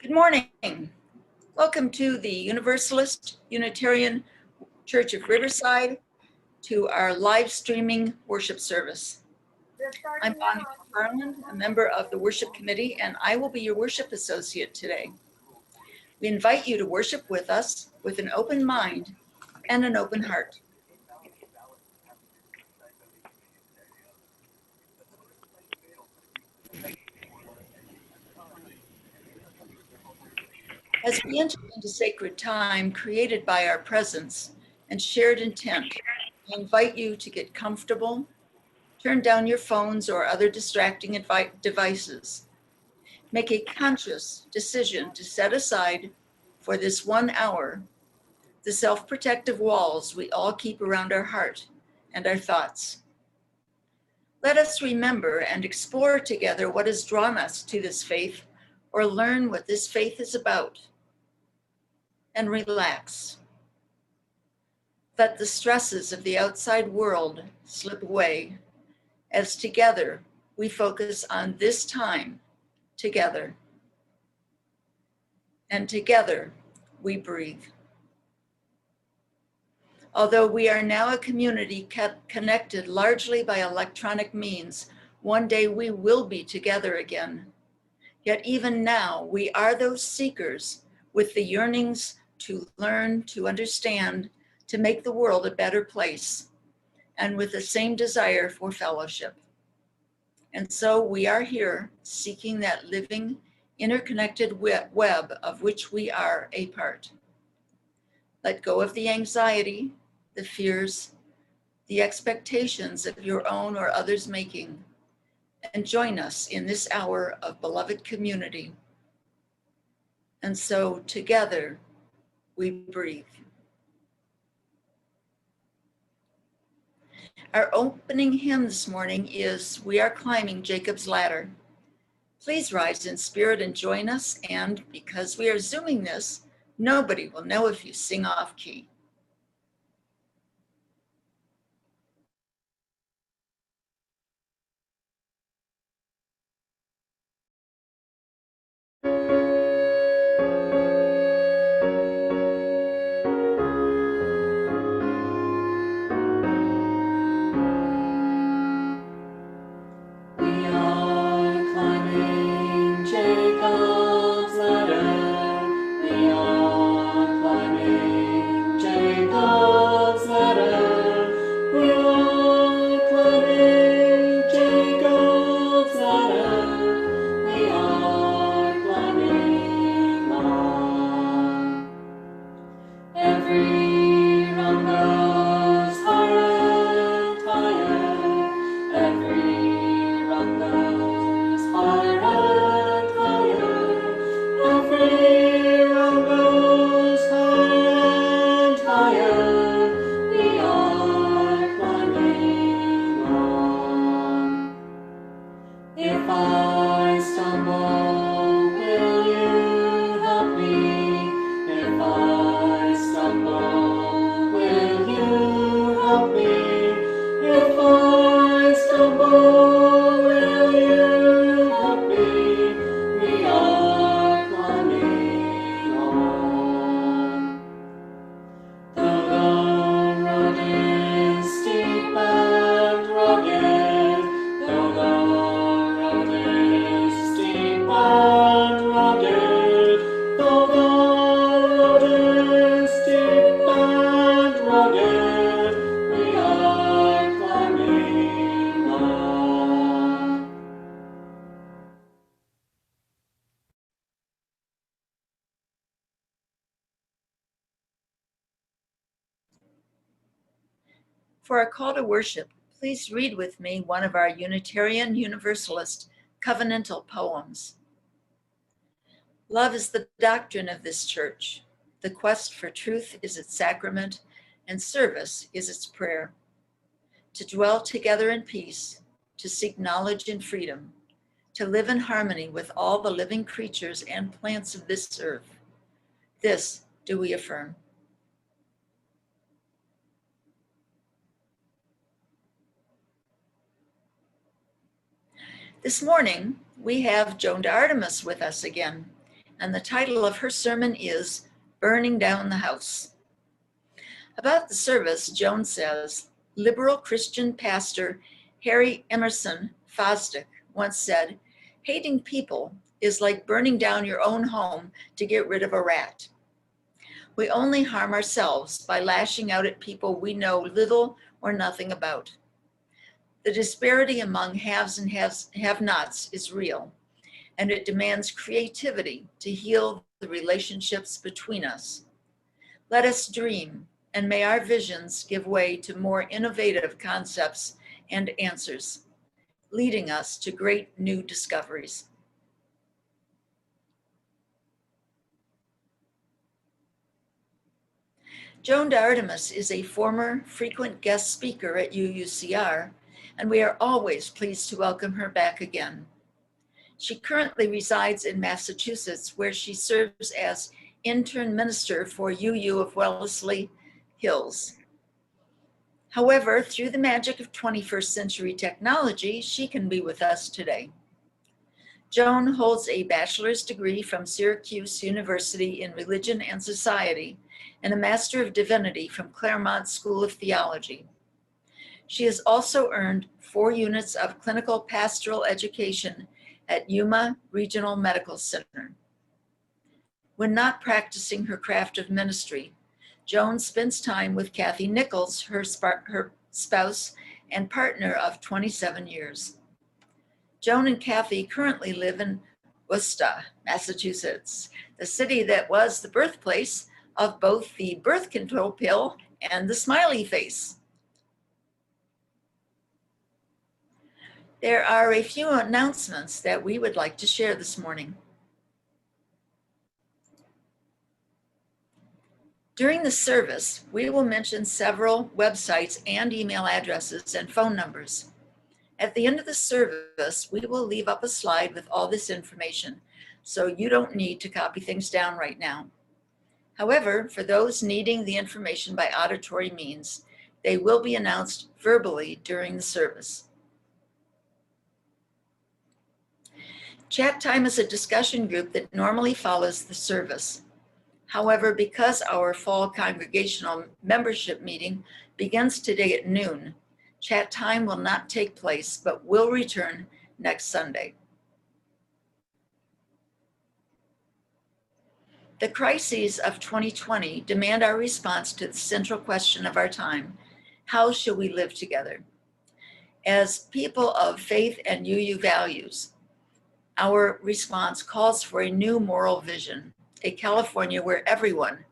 Good morning. Welcome to the Universalist Unitarian Church of Riverside, to our live streaming worship service. I'm Bonnie McFarland, a member of the worship committee, and I will be your worship associate today. We invite you to worship with us with an open mind and an open heart. As we enter into sacred time created by our presence and shared intent, I invite you to get comfortable, turn down your phones or other distracting devices. Make a conscious decision to set aside for this 1 hour the self-protective walls we all keep around our heart and our thoughts. Let us remember and explore together what has drawn us to this faith, or learn what this faith is about. And relax. Let the stresses of the outside world slip away, as together we focus on this time together. And together we breathe. Although we are now a community connected largely by electronic means, one day we will be together again. Yet even now, we are those seekers with the yearnings to learn, to understand, to make the world a better place, and with the same desire for fellowship. And so we are here seeking that living, interconnected web of which we are a part. Let go of the anxiety, the fears, the expectations of your own or others' making, and join us in this hour of beloved community. And so together we breathe. Our opening hymn this morning is "We Are Climbing Jacob's Ladder." Please rise in spirit and join us, and because we are Zooming this, nobody will know if you sing off key. For our call to worship, please read with me one of our Unitarian Universalist covenantal poems. Love is the doctrine of this church. The quest for truth is its sacrament, and service is its prayer. To dwell together in peace, to seek knowledge and freedom, to live in harmony with all the living creatures and plants of this earth. This do we affirm. This morning, we have Joan DeArtemis with us again, and the title of her sermon is Burning Down the House. About the service, Joan says, liberal Christian pastor Harry Emerson Fosdick once said, hating people is like burning down your own home to get rid of a rat. We only harm ourselves by lashing out at people we know little or nothing about. The disparity among haves and have-nots is real, and it demands creativity to heal the relationships between us. Let us dream, and may our visions give way to more innovative concepts and answers, leading us to great new discoveries. Joan DeArtemis is a former frequent guest speaker at UUCR, and we are always pleased to welcome her back again. She currently resides in Massachusetts, where she serves as intern minister for UU of Wellesley Hills. However, through the magic of 21st century technology, she can be with us today. Joan holds a bachelor's degree from Syracuse University in Religion and Society and a Master of Divinity from Claremont School of Theology. She has also earned 4 units of clinical pastoral education at Yuma Regional Medical Center. When not practicing her craft of ministry, Joan spends time with Kathy Nichols, her spouse and partner of 27 years. Joan and Kathy currently live in Worcester, Massachusetts, the city that was the birthplace of both the birth control pill and the smiley face. There are a few announcements that we would like to share this morning. During the service, we will mention several websites and email addresses and phone numbers. At the end of the service, we will leave up a slide with all this information, so you don't need to copy things down right now. However, for those needing the information by auditory means, they will be announced verbally during the service. Chat time is a discussion group that normally follows the service. However, because our fall congregational membership meeting begins today at noon, chat time will not take place, but will return next Sunday. The crises of 2020 demand our response to the central question of our time: how shall we live together? As people of faith and UU values, our response calls for a new moral vision, a California where everyone,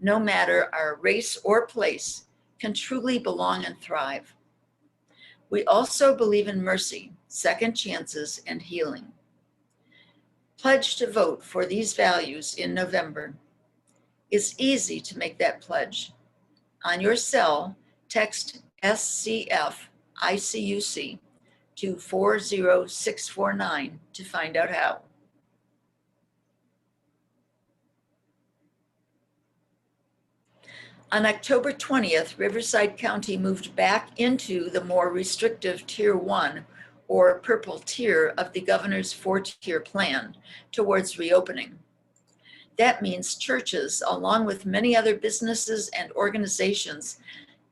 no matter our race or place, can truly belong and thrive. We also believe in mercy, second chances, and healing. Pledge to vote for these values in November. It's easy to make that pledge. On your cell, text SCF ICUC to 40649 to find out how. On October 20th, Riverside County moved back into the more restrictive Tier 1 or purple tier of the governor's 4-tier plan towards reopening. That means churches, along with many other businesses and organizations,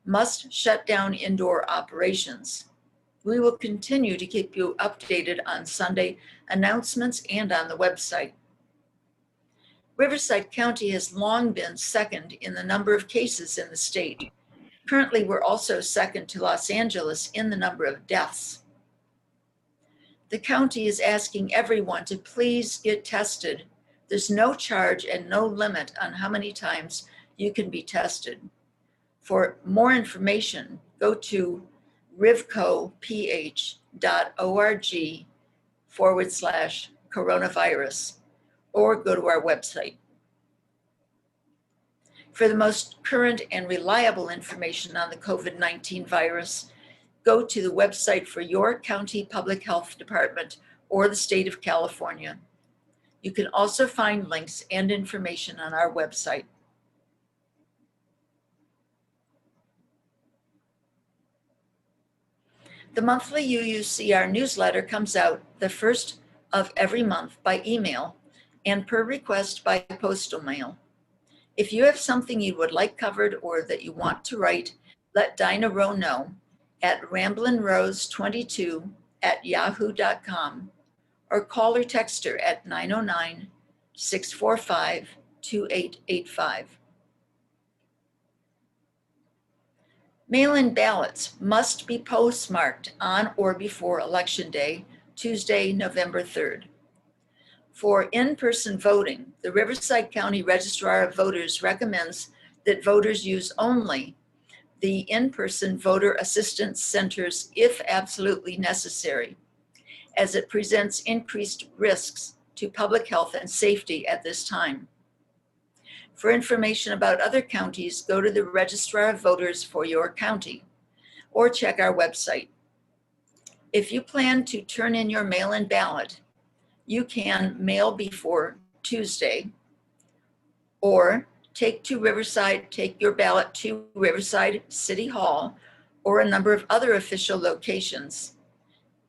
must shut down indoor operations. We will continue to keep you updated on Sunday announcements and on the website. Riverside County has long been second in the number of cases in the state. Currently, we're also second to Los Angeles in the number of deaths. The county is asking everyone to please get tested. There's no charge and no limit on how many times you can be tested. For more information, go to rivcoph.org/coronavirus or go to our website. For the most current and reliable information on the COVID-19 virus, go to the website for your county public health department or the state of California. You can also find links and information on our website. The monthly UUCR newsletter comes out the first of every month by email and per request by postal mail. If you have something you would like covered or that you want to write, let Dinah Rowe know at ramblinrose22@yahoo.com or call or text her at 909-645-2885. Mail-in ballots must be postmarked on or before Election Day, Tuesday, November 3rd. For in-person voting, the Riverside County Registrar of Voters recommends that voters use only the in-person voter assistance centers if absolutely necessary, as it presents increased risks to public health and safety at this time. For information about other counties, go to the Registrar of Voters for your county or check our website. If you plan to turn in your mail-in ballot, you can mail before Tuesday or take your ballot to Riverside City Hall or a number of other official locations,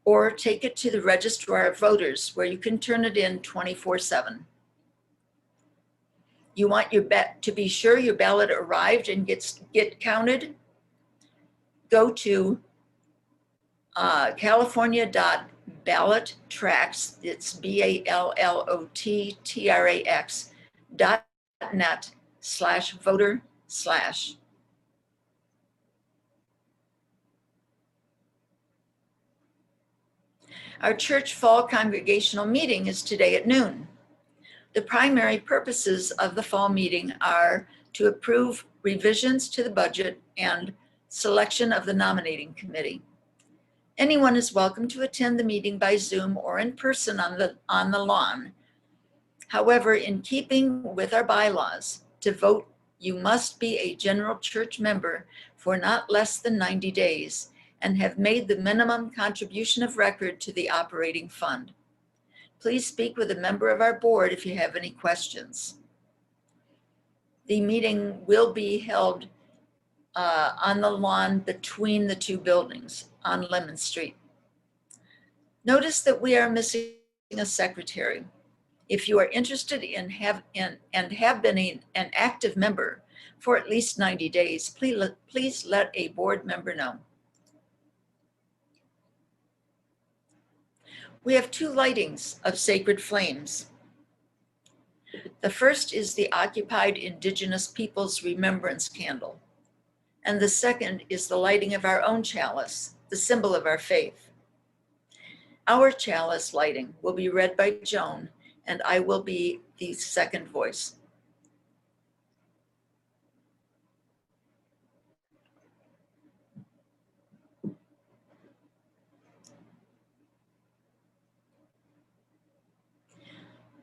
or take it to the Registrar of Voters where you can turn it in 24/7. You want to be sure your ballot arrived and get counted? Go to California.ballottrax, it's BALLOTTRAX.net/voter/. Our church fall congregational meeting is today at noon. The primary purposes of the fall meeting are to approve revisions to the budget and selection of the nominating committee. Anyone is welcome to attend the meeting by Zoom or in person on the lawn. However, in keeping with our bylaws, to vote, you must be a general church member for not less than 90 days and have made the minimum contribution of record to the operating fund. Please speak with a member of our board if you have any questions. The meeting will be held on the lawn between the two buildings on Lemon Street. Notice that we are missing a secretary. If you are interested and have been an active member for at least 90 days, please let a board member know. We have two lightings of sacred flames. The first is the occupied Indigenous Peoples Remembrance Candle, and the second is the lighting of our own chalice, the symbol of our faith. Our chalice lighting will be read by Joan, and I will be the second voice.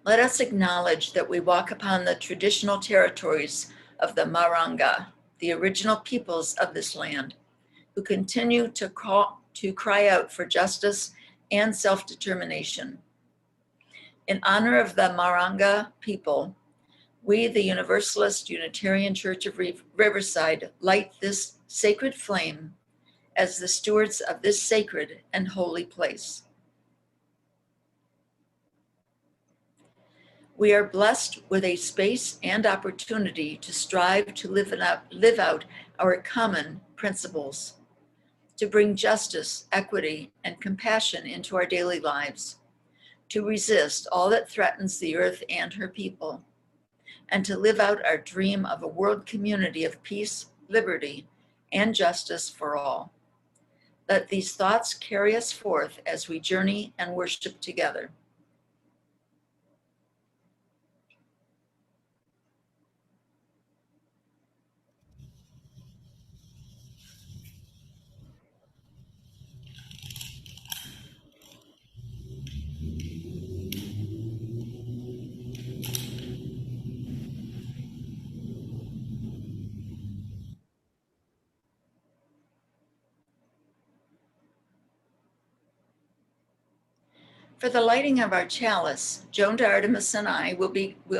Let us acknowledge that we walk upon the traditional territories of the Maranga, the original peoples of this land, who continue to cry out for justice and self-determination. In honor of the Maranga people, we, the Universalist Unitarian Church of Riverside, light this sacred flame as the stewards of this sacred and holy place. We are blessed with a space and opportunity to strive to live out our common principles, to bring justice, equity, and compassion into our daily lives, to resist all that threatens the earth and her people, and to live out our dream of a world community of peace, liberty, and justice for all. Let these thoughts carry us forth as we journey and worship together. For the lighting of our chalice, Joan DeArtemis and I will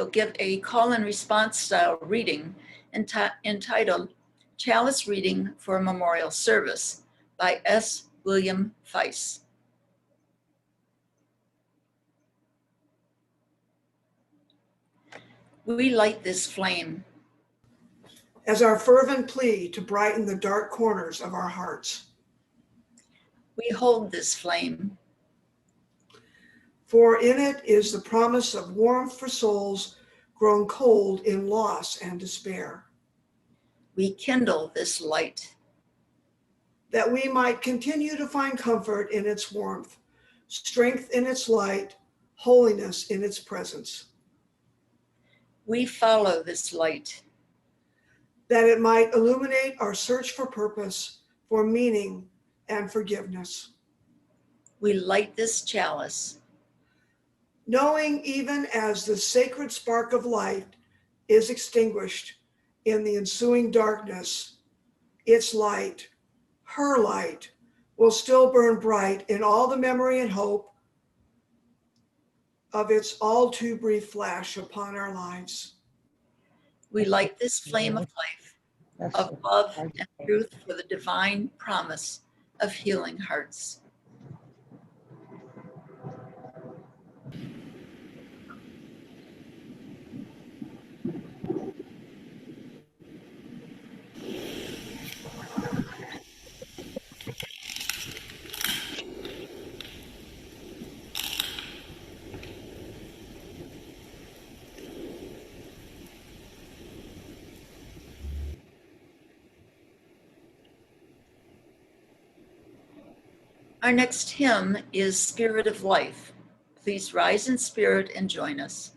give a call and response style reading entitled Chalice Reading for a Memorial Service by S. William Feiss. We light this flame as our fervent plea to brighten the dark corners of our hearts. We hold this flame, for in it is the promise of warmth for souls grown cold in loss and despair. We kindle this light, that we might continue to find comfort in its warmth, strength in its light, holiness in its presence. We follow this light, that it might illuminate our search for purpose, for meaning, and forgiveness. We light this chalice, knowing even as the sacred spark of light is extinguished in the ensuing darkness, its light, her light, will still burn bright in all the memory and hope of its all too brief flash upon our lives. We light this flame of life, of love and truth for the divine promise of healing hearts. Our next hymn is Spirit of Life. Please rise in spirit and join us.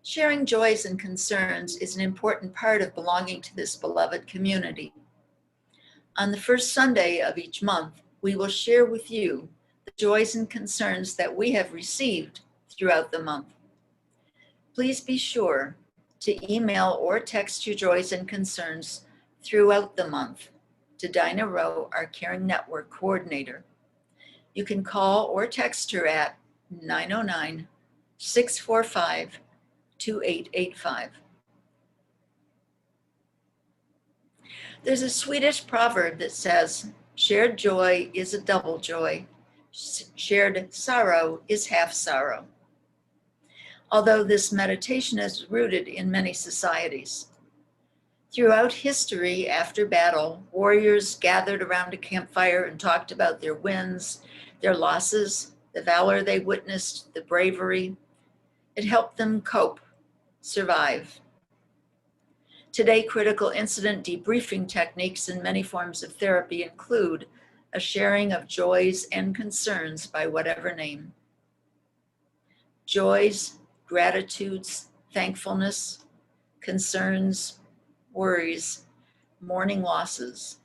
Sharing joys and concerns is an important part of belonging to this beloved community. On the first Sunday of each month, we will share with you the joys and concerns that we have received throughout the month. Please be sure to email or text your joys and concerns throughout the month to Dinah Rowe, our Caring Network coordinator. You can call or text her at 909-645-2885. There's a Swedish proverb that says, shared joy is a double joy. Shared sorrow is half sorrow. Although this meditation is rooted in many societies. Throughout history, after battle, warriors gathered around a campfire and talked about their wins, their losses, the valor they witnessed, the bravery. It helped them cope, survive. Today, critical incident debriefing techniques and many forms of therapy include a sharing of joys and concerns by whatever name. Joys, gratitudes, thankfulness, concerns, worries, mourning losses.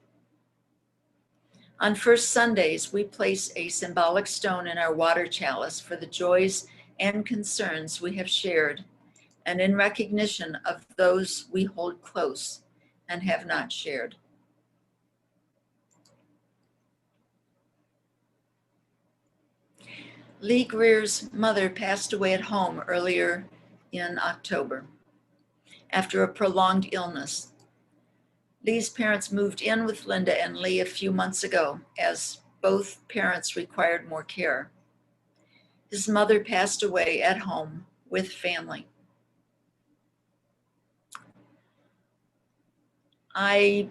On first Sundays, we place a symbolic stone in our water chalice for the joys and concerns we have shared, and in recognition of those we hold close and have not shared. Lee Greer's mother passed away at home earlier in October after a prolonged illness. Lee's parents moved in with Linda and Lee a few months ago as both parents required more care. His mother passed away at home with family. I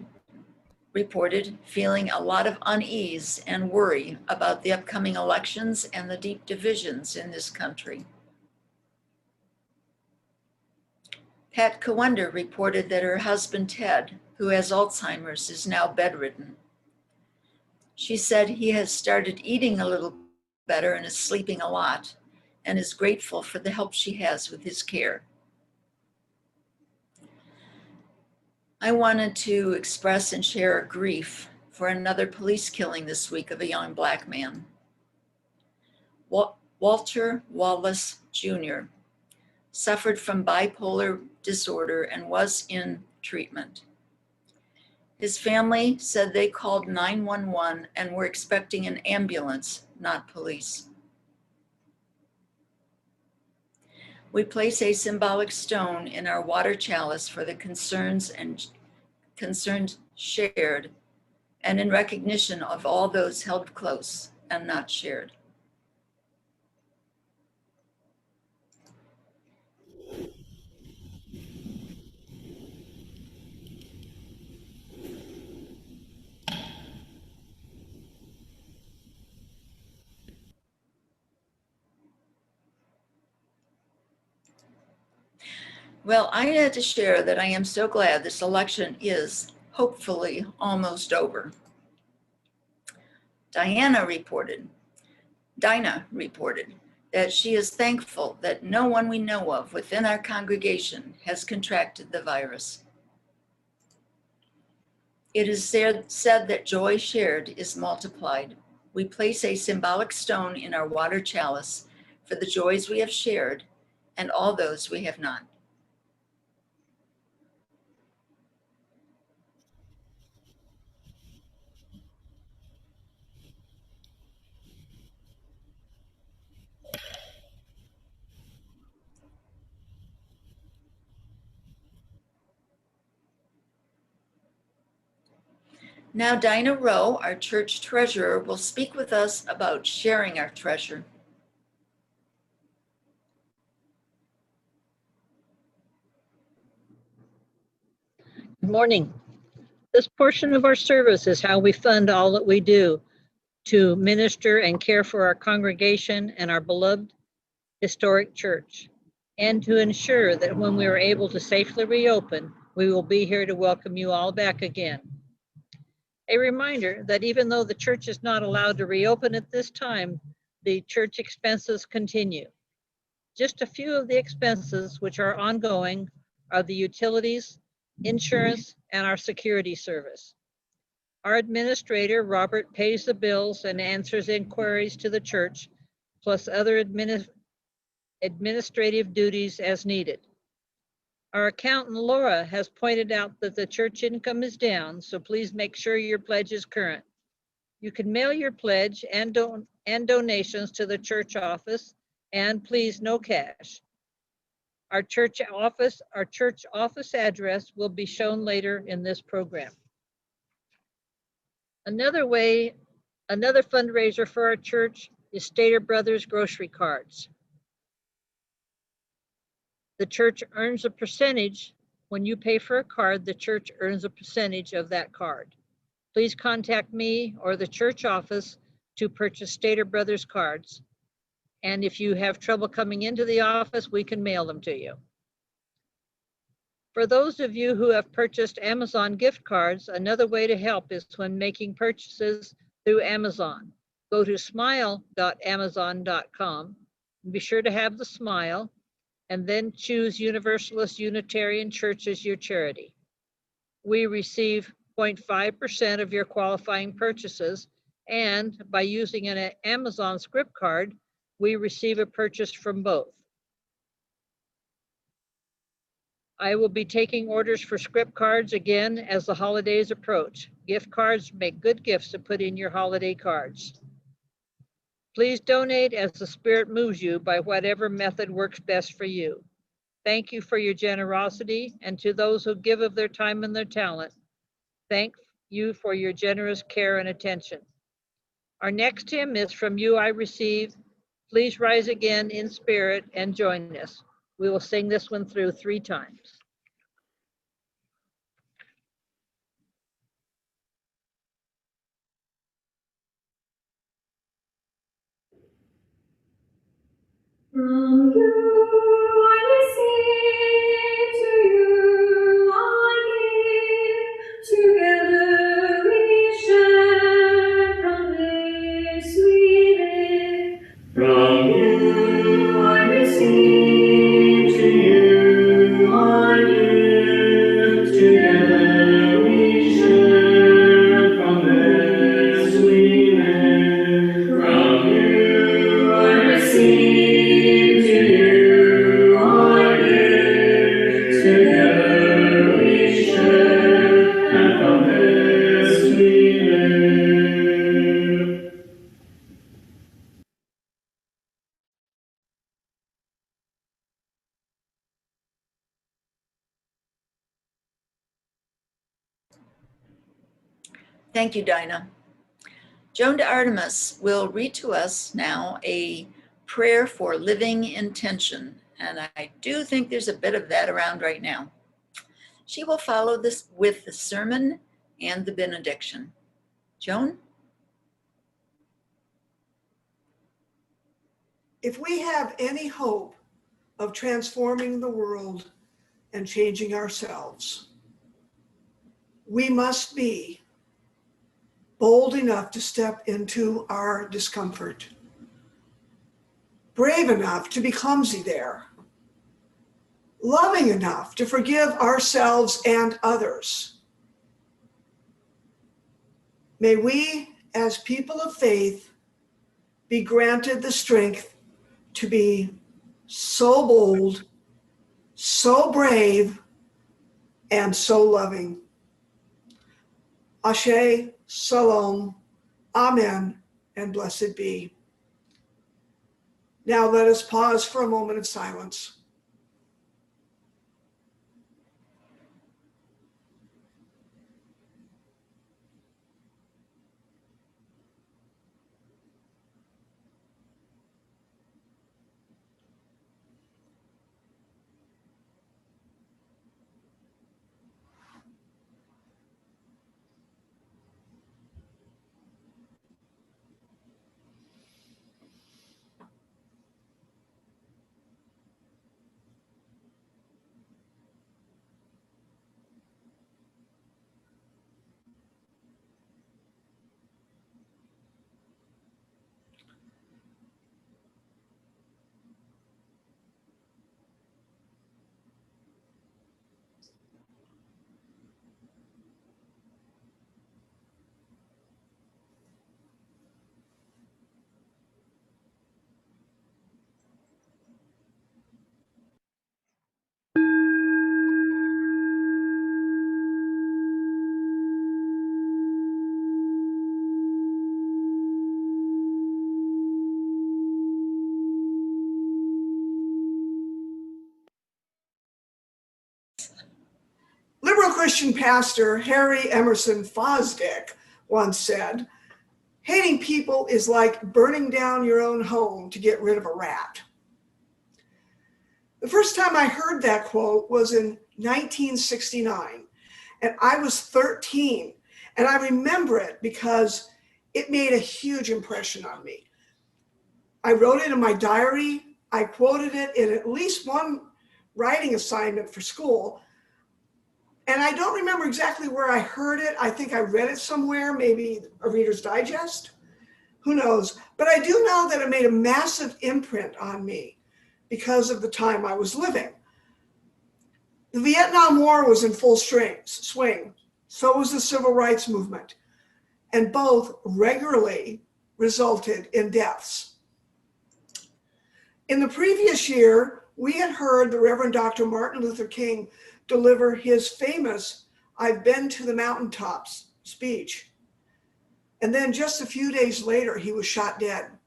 reported feeling a lot of unease and worry about the upcoming elections and the deep divisions in this country. Pat Kawender reported that her husband Ted, who has Alzheimer's, is now bedridden. She said he has started eating a little better and is sleeping a lot, and is grateful for the help she has with his care. I wanted to express and share grief for another police killing this week of a young Black man. Walter Wallace Jr. suffered from bipolar disorder and was in treatment. His family said they called 911 and were expecting an ambulance, not police. We place a symbolic stone in our water chalice for the concerns shared, and in recognition of all those held close and not shared. Well, I had to share that I am so glad this election is hopefully almost over. Dinah reported that she is thankful that no one we know of within our congregation has contracted the virus. It is said that joy shared is multiplied. We place a symbolic stone in our water chalice for the joys we have shared and all those we have not. Now, Dinah Rowe, our church treasurer, will speak with us about sharing our treasure. Good morning. This portion of our service is how we fund all that we do to minister and care for our congregation and our beloved historic church, and to ensure that when we are able to safely reopen, we will be here to welcome you all back again. A reminder that even though the church is not allowed to reopen at this time, the church expenses continue. Just a few of the expenses which are ongoing are the utilities, insurance, and our security service. Our administrator, Robert, pays the bills and answers inquiries to the church, plus other administrative duties as needed. Our accountant Laura has pointed out that the church income is down, so please make sure your pledge is current. You can mail your pledge and donations to the church office, and please no cash. Our church office address will be shown later in this program. Another fundraiser for our church is Stater Brothers grocery cards. The church earns a percentage. When you pay for a card, the church earns a percentage of that card. Please contact me or the church office to purchase Stater Brothers cards. And if you have trouble coming into the office, we can mail them to you. For those of you who have purchased Amazon gift cards, another way to help is when making purchases through Amazon. Go to smile.amazon.com and be sure to have the smile, and then choose Universalist Unitarian Church as your charity. We receive 0.5% of your qualifying purchases, and by using an Amazon script card, we receive a purchase from both. I will be taking orders for script cards again as the holidays approach. Gift cards make good gifts to put in your holiday cards. Please donate as the Spirit moves you by whatever method works best for you. Thank you for your generosity, and to those who give of their time and their talent, thank you for your generous care and attention. Our next hymn is From You I Receive. Please rise again in spirit and join us. We will sing this one through 3 times. From you I receive, to you I give, together we share from this sweet live. From you I receive, to you I give, together we share from this sweet live. From you I receive. Thank you, Dinah. Joan DeArtemis will read to us now a prayer for living intention, and I do think there's a bit of that around right now. She will follow this with the sermon and the benediction. Joan? If we have any hope of transforming the world and changing ourselves, we must be bold enough to step into our discomfort, brave enough to be clumsy there, loving enough to forgive ourselves and others. May we, as people of faith, be granted the strength to be so bold, so brave, and so loving. Ashe, Shalom, Amen, and blessed be. Now let us pause for a moment of silence. Christian pastor, Harry Emerson Fosdick, once said, "Hating people is like burning down your own home to get rid of a rat." The first time I heard that quote was in 1969, and I was 13. And I remember it because it made a huge impression on me. I wrote it in my diary. I quoted it in at least one writing assignment for school. And I don't remember exactly where I heard it. I think I read it somewhere, maybe a Reader's Digest. Who knows? But I do know that it made a massive imprint on me because of the time I was living. The Vietnam War was in full swing. So was the Civil Rights Movement. And both regularly resulted in deaths. In the previous year, we had heard the Reverend Dr. Martin Luther King deliver his famous "I've been to the mountaintops" speech. And then just a few days later, he was shot dead.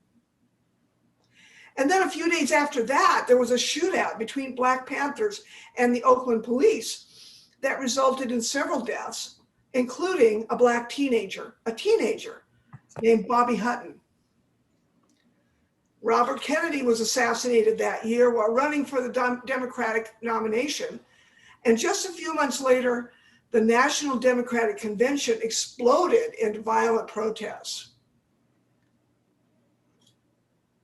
And then a few days after that, there was a shootout between Black Panthers and the Oakland police that resulted in several deaths, including a Black teenager named Bobby Hutton. Robert Kennedy was assassinated that year while running for the Democratic nomination. And just a few months later, the National Democratic Convention exploded into violent protests.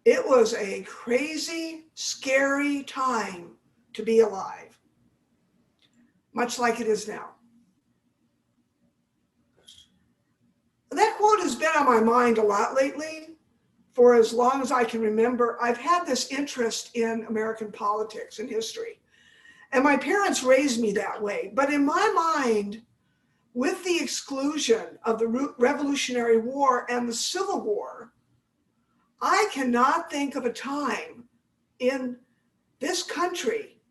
It was a crazy, scary time to be alive, much like it is now. That quote has been on my mind a lot lately. For as long as I can remember, I've had this interest in American politics and history. And my parents raised me that way. But in my mind, with the exclusion of the Revolutionary War and the Civil War, I cannot think of a time in this country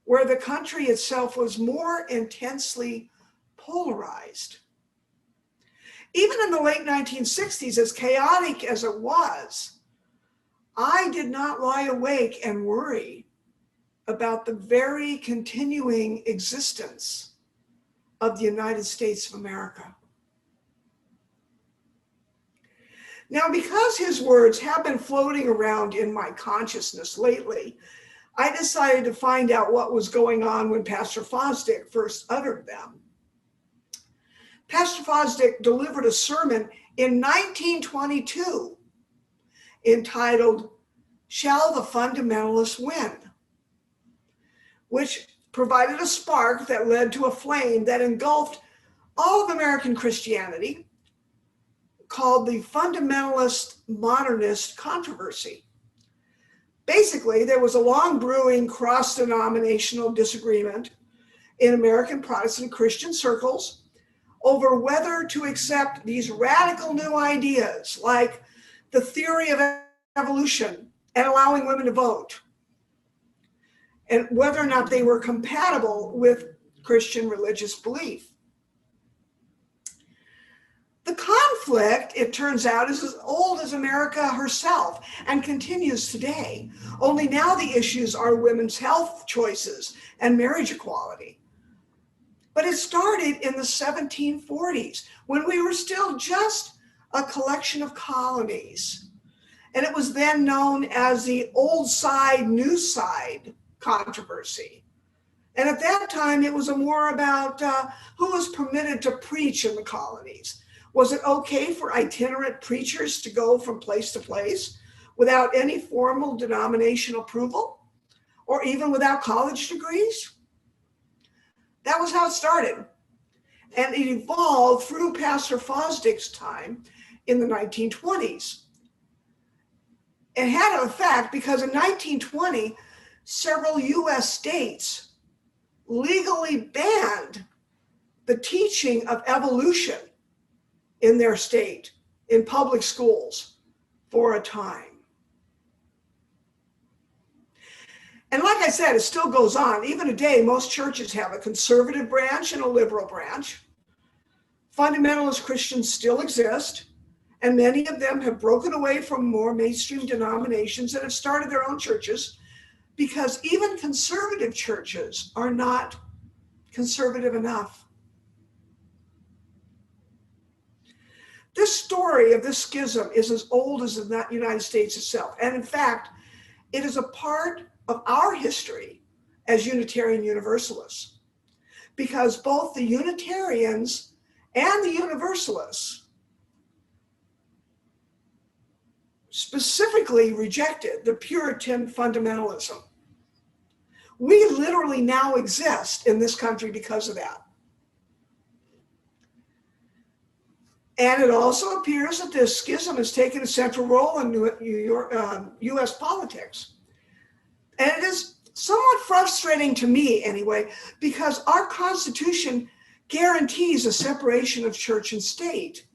where the country itself was more intensely polarized. Even in the late 1960s, as chaotic as it was, I did not lie awake and worry about the very continuing existence of the United States of America. Now, because his words have been floating around in my consciousness lately, I decided to find out what was going on when Pastor Fosdick first uttered them. Pastor Fosdick delivered a sermon in 1922 entitled, "Shall the Fundamentalists Win?" which provided a spark that led to a flame that engulfed all of American Christianity, called the Fundamentalist Modernist controversy. Basically, there was a long brewing cross-denominational disagreement in American Protestant Christian circles over whether to accept these radical new ideas like the theory of evolution and allowing women to vote, and whether or not they were compatible with Christian religious belief. The conflict, it turns out, is as old as America herself and continues today. Only now the issues are women's health choices and marriage equality. But it started in the 1740s when we were still just a collection of colonies. And it was then known as the old side, new side controversy. And at that time, it was more about who was permitted to preach in the colonies. Was it okay for itinerant preachers to go from place to place without any formal denominational approval or even without college degrees? That was how it started. And it evolved through Pastor Fosdick's time in the 1920s. It had an effect because in 1920, several US states legally banned the teaching of evolution in their state, in public schools, for a time. And like I said, it still goes on. Even today, most churches have a conservative branch and a liberal branch. Fundamentalist Christians still exist, and many of them have broken away from more mainstream denominations and have started their own churches, because even conservative churches are not conservative enough. This story of this schism is as old as the United States itself. And in fact, it is a part of our history as Unitarian Universalists, because both the Unitarians and the Universalists specifically rejected the Puritan fundamentalism. We literally now exist in this country because of that. And it also appears that this schism has taken a central role in US politics. And it is somewhat frustrating to me anyway, because our Constitution guarantees a separation of church and state.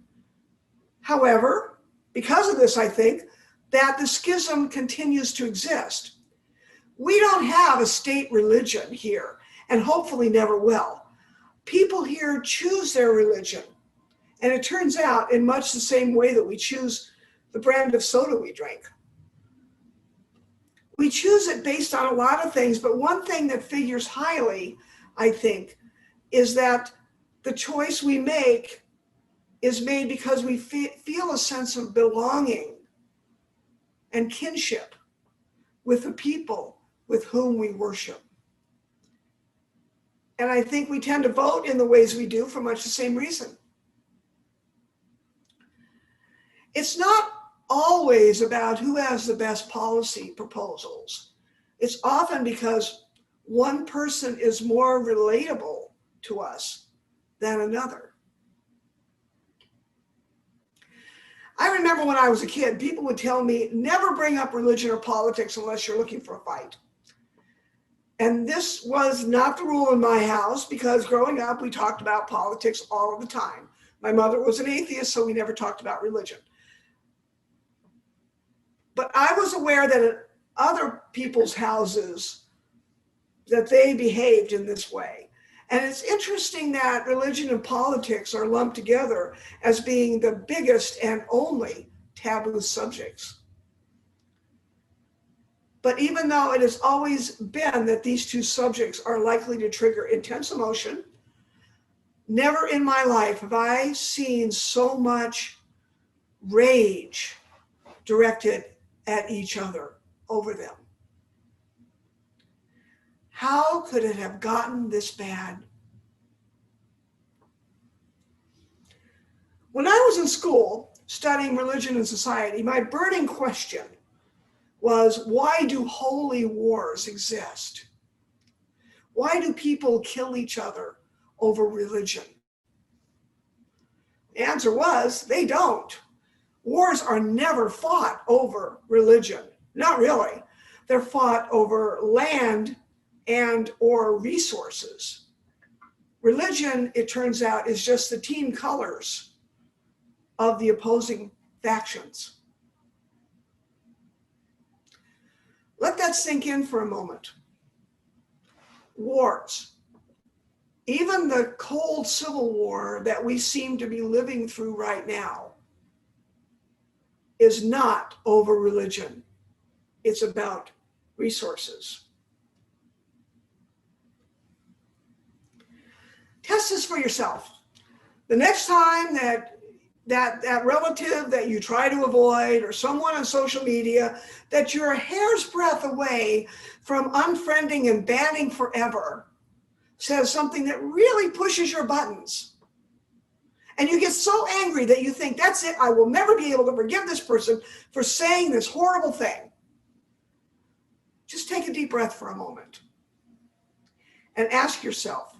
However, because of this, I think that the schism continues to exist. We don't have a state religion here, and hopefully never will. People here choose their religion. And it turns out in much the same way that we choose the brand of soda we drink. We choose it based on a lot of things, but one thing that figures highly, I think, is that the choice we make is made because we feel a sense of belonging and kinship with the people with whom we worship. And I think we tend to vote in the ways we do for much the same reason. It's not always about who has the best policy proposals. It's often because one person is more relatable to us than another. I remember when I was a kid, people would tell me, never bring up religion or politics unless you're looking for a fight. And this was not the rule in my house, because growing up, we talked about politics all of the time. My mother was an atheist, so we never talked about religion. But I was aware that in other people's houses, that they behaved in this way. And it's interesting that religion and politics are lumped together as being the biggest and only taboo subjects. But even though it has always been that these two subjects are likely to trigger intense emotion, never in my life have I seen so much rage directed at each other over them. How could it have gotten this bad? When I was in school studying religion and society, my burning question was, why do holy wars exist? Why do people kill each other over religion? The answer was, they don't. Wars are never fought over religion. Not really. They're fought over land and or resources. Religion, it turns out, is just the team colors of the opposing factions. Let that sink in for a moment. Wars, even the cold civil war that we seem to be living through right now, is not over religion. It's about resources. Test this for yourself. The next time that relative that you try to avoid, or someone on social media that you're a hair's breadth away from unfriending and banning forever, says something that really pushes your buttons, and you get so angry that you think, that's it, I will never be able to forgive this person for saying this horrible thing. Just take a deep breath for a moment and ask yourself,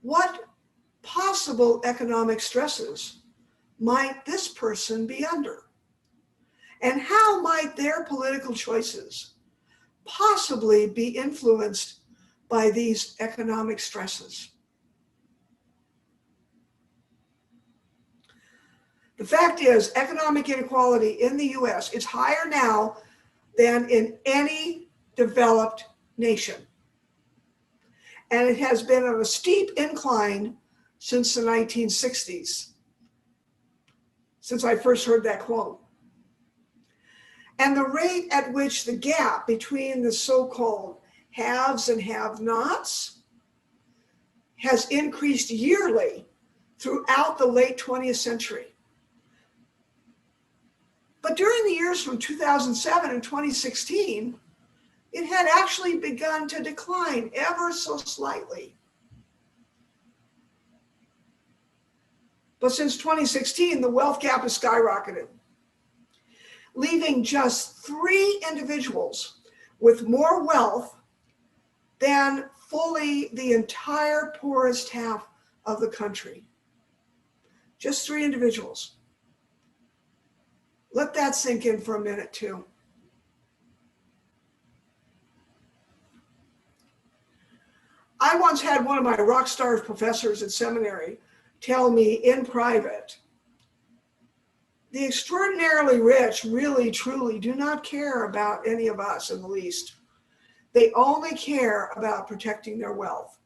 what possible economic stresses might this person be under? And how might their political choices possibly be influenced by these economic stresses? The fact is, economic inequality in the US is higher now than in any developed nation. And it has been on a steep incline since the 1960s, since I first heard that quote. And the rate at which the gap between the so-called haves and have-nots has increased yearly throughout the late 20th century. But during the years from 2007 and 2016, it had actually begun to decline ever so slightly. But since 2016, the wealth gap has skyrocketed, leaving just 3 individuals with more wealth than fully the entire poorest half of the country. Just 3 individuals. Let that sink in for a minute too. I once had one of my rock star professors at seminary tell me in private, the extraordinarily rich really, truly do not care about any of us in the least. They only care about protecting their wealth.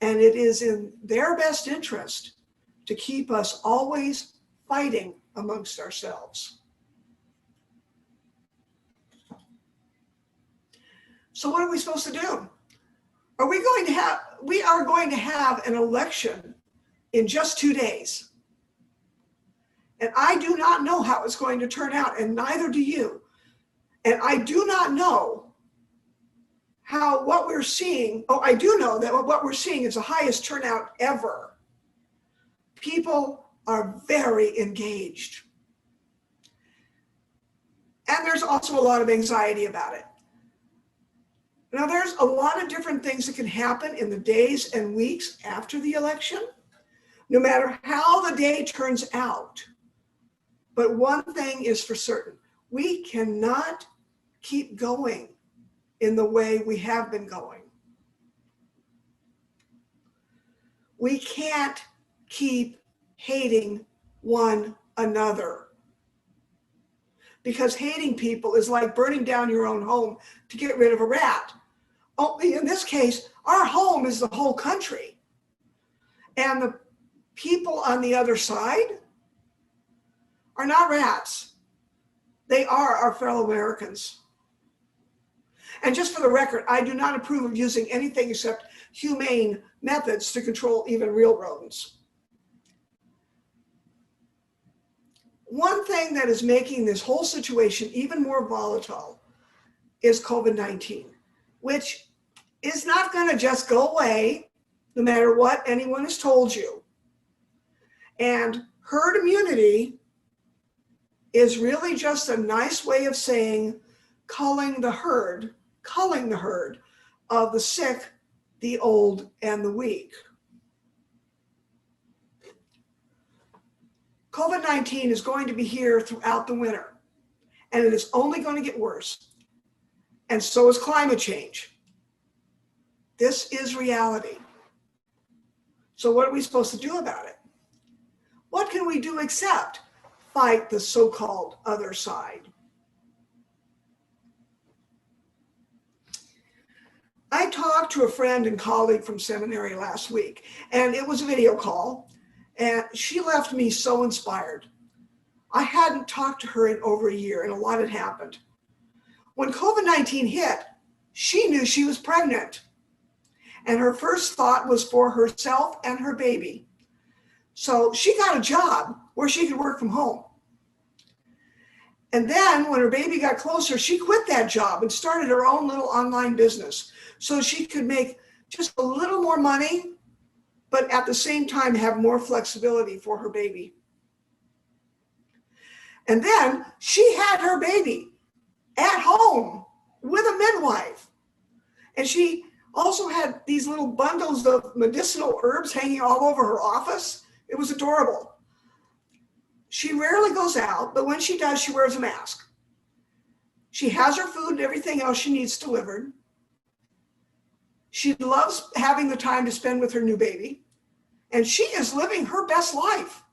And it is in their best interest to keep us always fighting amongst ourselves. So what are we supposed to do? We are going to have an election in just 2 days. And I do not know how it's going to turn out, and neither do you. And I do not know what we're seeing. Oh, I do know that what we're seeing is the highest turnout ever. People are very engaged. And there's also a lot of anxiety about it. Now, there's a lot of different things that can happen in the days and weeks after the election, no matter how the day turns out. But one thing is for certain, we cannot keep going in the way we have been going. We can't keep hating one another, because hating people is like burning down your own home to get rid of a rat. Only in this case, our home is the whole country. And the people on the other side are not rats. They are our fellow Americans. And just for the record, I do not approve of using anything except humane methods to control even real rodents. One thing that is making this whole situation even more volatile is COVID-19, which is not going to just go away no matter what anyone has told you. And herd immunity is really just a nice way of saying culling the herd of the sick, the old, and the weak. COVID-19 is going to be here throughout the winter, and it is only going to get worse. And so is climate change. This is reality. So what are we supposed to do about it? What can we do except fight the so-called other side? I talked to a friend and colleague from seminary last week, and it was a video call, and she left me so inspired. I hadn't talked to her in over a year, and a lot had happened. When COVID-19 hit, she knew she was pregnant, and her first thought was for herself and her baby. So she got a job where she could work from home. And then when her baby got closer, she quit that job and started her own little online business so she could make just a little more money, but at the same time have more flexibility for her baby. And then she had her baby at home with a midwife. And she also had these little bundles of medicinal herbs hanging all over her office. It was adorable. She rarely goes out, but when she does, she wears a mask. She has her food and everything else she needs delivered. She loves having the time to spend with her new baby, and she is living her best life.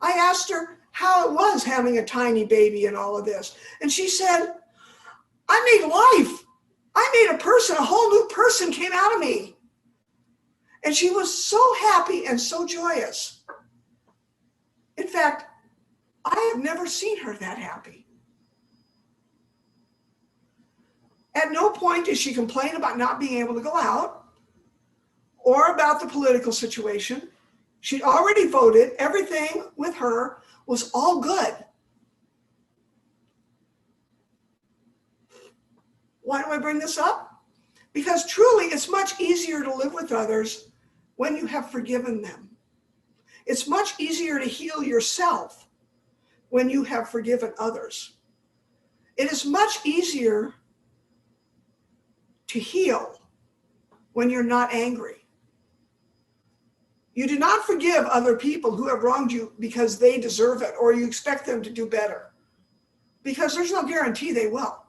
I asked her how it was having a tiny baby and all of this, and she said, I made life. I made a person, a whole new person came out of me. And she was so happy and so joyous. In fact, I have never seen her that happy. At no point did she complain about not being able to go out or about the political situation. She'd already voted. Everything with her was all good. Why do I bring this up? Because truly, it's much easier to live with others when you have forgiven them. It's much easier to heal yourself when you have forgiven others. It is much easier to heal when you're not angry. You do not forgive other people who have wronged you because they deserve it or you expect them to do better, because there's no guarantee they will.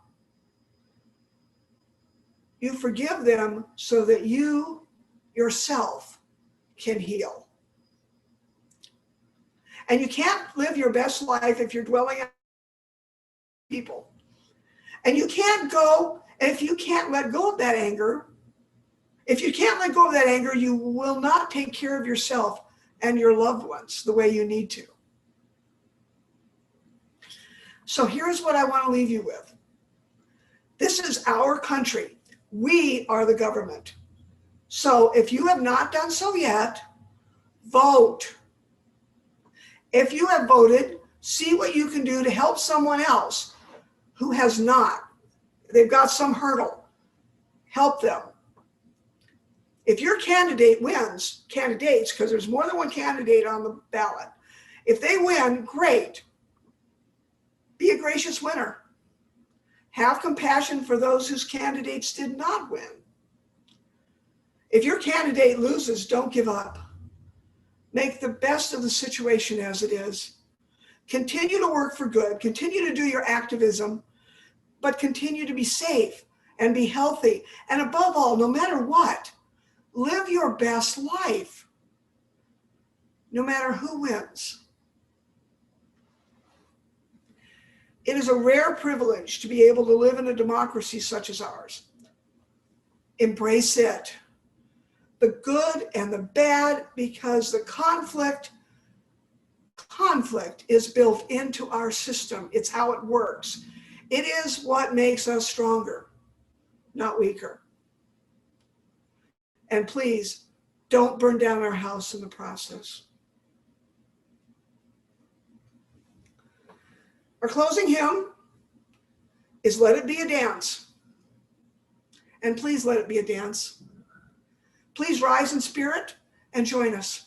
You forgive them so that you yourself can heal. And you can't live your best life if you're dwelling on people. And you can't go, if you can't let go of that anger, if you can't let go of that anger, you will not take care of yourself and your loved ones the way you need to. So here's what I want to leave you with. This is our country. We are the government. So if you have not done so yet, vote. If you have voted, see what you can do to help someone else who has not. They've got some hurdle. Help them. If your candidate wins, candidates, because there's more than one candidate on the ballot, if they win, great. Be a gracious winner. Have compassion for those whose candidates did not win. If your candidate loses, don't give up. Make the best of the situation as it is. Continue to work for good. Continue to do your activism, but continue to be safe and be healthy. And above all, no matter what, live your best life, no matter who wins. It is a rare privilege to be able to live in a democracy such as ours. Embrace it, the good and the bad, because the conflict is built into our system. It's how it works. It is what makes us stronger, not weaker. And please, don't burn down our house in the process. Our closing hymn is Let It Be a Dance. And please let it be a dance. Please rise in spirit and join us.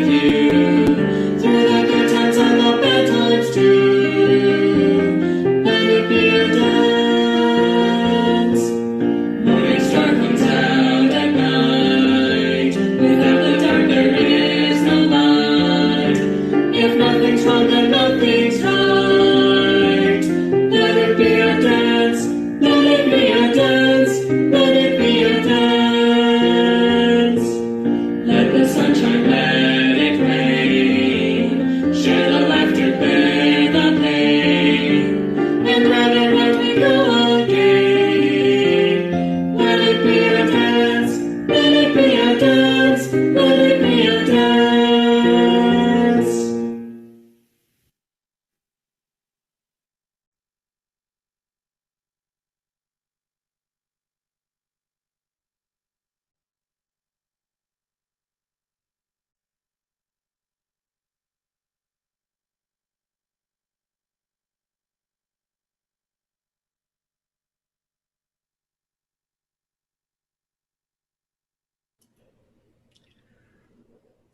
you. Through the good times and the bad times too. Let it be a dance. Morning star comes out at night. Without the dark there is no light. If nothing's wrong, then nothing's right. Let it be a dance. Let it be a dance. Let it be a dance. Let the sunshine, let it rain. Share the laughter, bear the pain. And round we go again. Let it be a dance. Let it be a dance. Let it be a dance.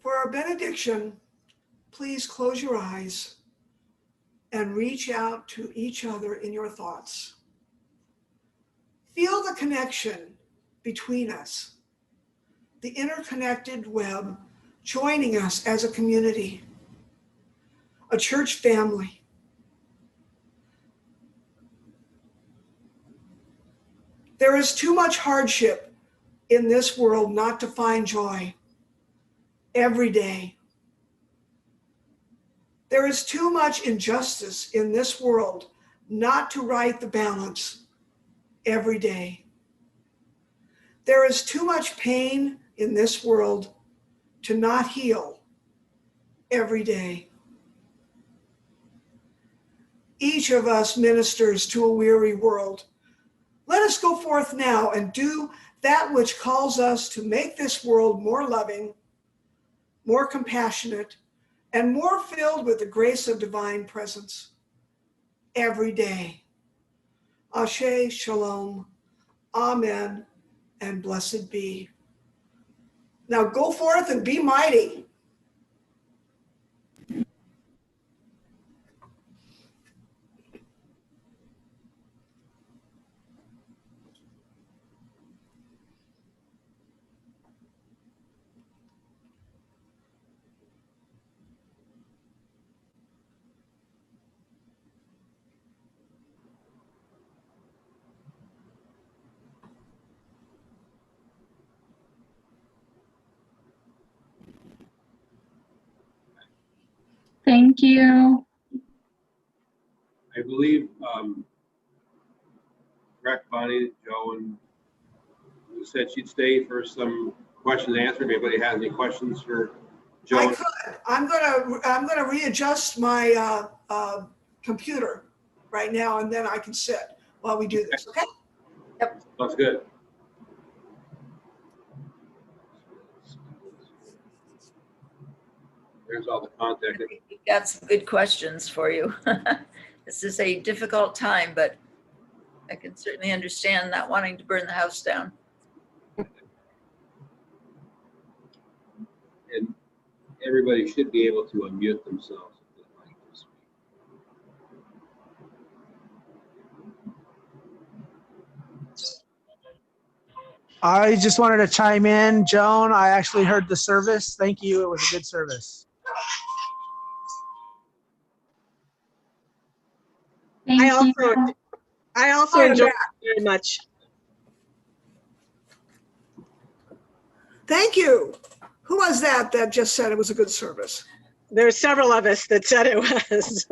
For our benediction, please close your eyes and reach out to each other in your thoughts. Feel the connection between us, the interconnected web joining us as a community, a church family. There is too much hardship in this world not to find joy every day. There is too much injustice in this world not to right the balance every day. There is too much pain in this world to not heal every day. Each of us ministers to a weary world. Let us go forth now and do that which calls us to make this world more loving, more compassionate, and more filled with the grace of divine presence every day. Ashe, Shalom, Amen, and blessed be. Now go forth and be mighty. Thank you. I believe, correct, Bonnie, Joan, who said she'd stay for some questions answered. Anybody has any questions for I Joan? could. I'm gonna readjust my computer right now, and then I can sit while we do this. Okay. That's good. There's all the contact. We've got some good questions for you. This is a difficult time, but I can certainly understand not wanting to burn the house down. And everybody should be able to unmute themselves if they'd like to speak. I just wanted to chime in. Joan, I actually heard the service. Thank you. It was a good service. Thank you. I also Hi, I'm enjoyed back. it very much. Thank you. Who was that just said it was a good service? There's several of us that said it was.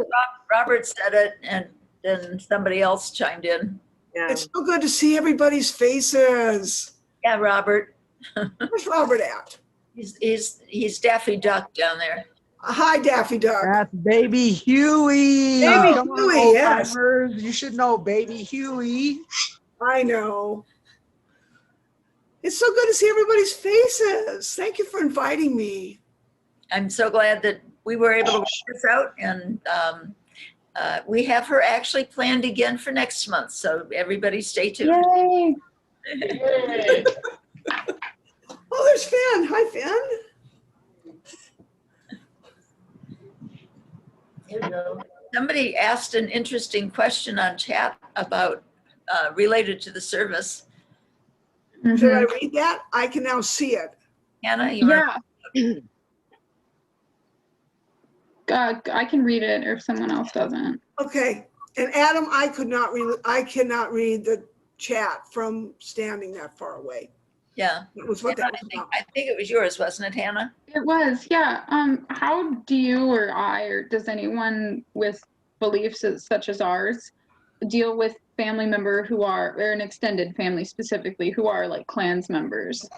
Robert said it, and then somebody else chimed in. Yeah. It's so good to see everybody's faces. Yeah, Robert. Where's Robert at? He's Daffy Duck down there. Hi, Daffy Duck. That's Baby Huey. Baby Come on, Huey, old yes. timers. You should know Baby Huey. I know. It's so good to see everybody's faces. Thank you for inviting me. I'm so glad that we were able to work this out, and we have her actually planned again for next month. So everybody stay tuned. Yay. Oh, there's Finn. Hi, Finn. Somebody asked an interesting question on chat about related to the service. Should I Mhm. read that? I can now see it. Hannah, you want Yeah. I can read it if someone else doesn't. Okay. And Adam, I cannot read the chat from standing that far away. Yeah. That was what that was about. I think it was yours, wasn't it, Hannah? It was, yeah. How do you or I, or does anyone with beliefs such as ours deal with family member who are, or an extended family specifically, who are like clans members?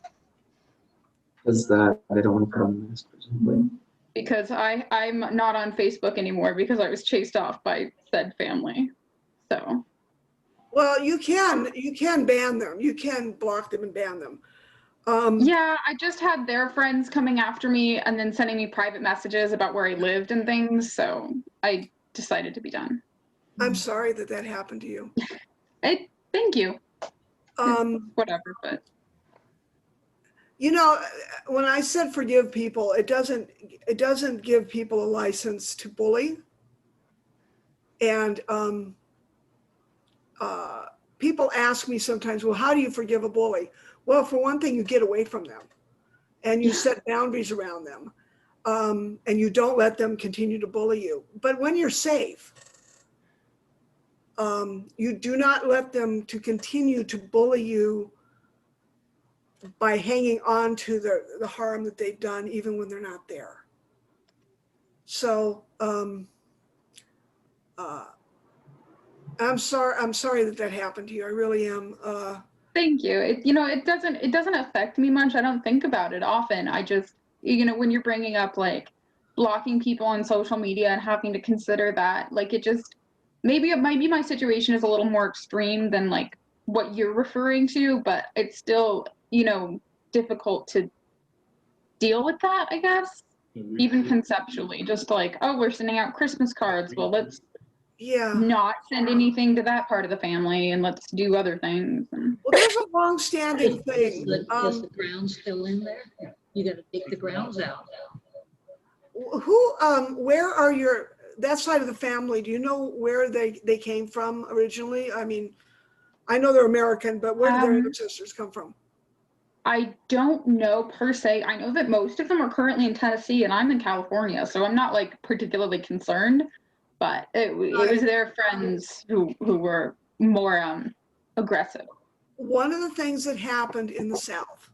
Because they don't want to put on the mask, presumably. Because I'm not on Facebook anymore because I was chased off by said family. So Well, you can ban them. You can block them and ban them. yeah, I just had their friends coming after me and then sending me private messages about where I lived and things. So I decided to be done. I'm sorry that that happened to you. Thank you. Whatever, but You know, when I said forgive people, it doesn't give people a license to bully. And people ask me sometimes, well, how do you forgive a bully? Well, for one thing, you get away from them and you set boundaries around them, and you don't let them continue to bully you. But when you're safe, you do not let them to continue to bully you by hanging on to the harm that they've done, even when they're not there. So I'm sorry that happened to you. I really am. thank you. It doesn't affect me much. I don't think about it often. I just, when you're bringing up like blocking people on social media and having to consider that, like maybe my situation is a little more extreme than like what you're referring to, but it's still, difficult to deal with that, I guess, even conceptually. Just like, oh, we're sending out Christmas cards. Well, let's not send anything to that part of the family and let's do other things. Well, there's a long-standing thing. Is the ground still in there? You got to take the grounds out. Where are that side of the family? Do you know where they came from originally? I mean, I know they're American, but where did their ancestors come from? I don't know per se. I know that most of them are currently in Tennessee and I'm in California, so I'm not like particularly concerned, but it was their friends who were more aggressive. One of the things that happened in the South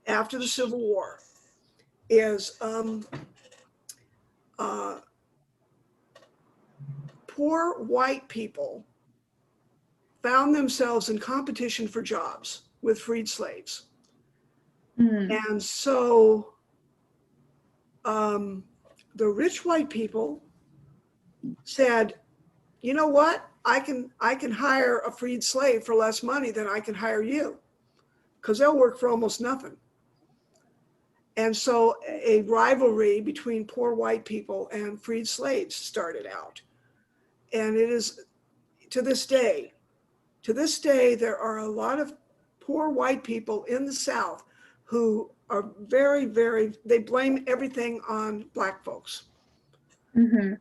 after the Civil War is poor white people found themselves in competition for jobs with freed slaves. And so the rich white people said, you know what? I can hire a freed slave for less money than I can hire you, because they'll work for almost nothing. And so a rivalry between poor white people and freed slaves started out. And it is to this day, there are a lot of poor white people in the South who are very, very, they blame everything on Black folks. And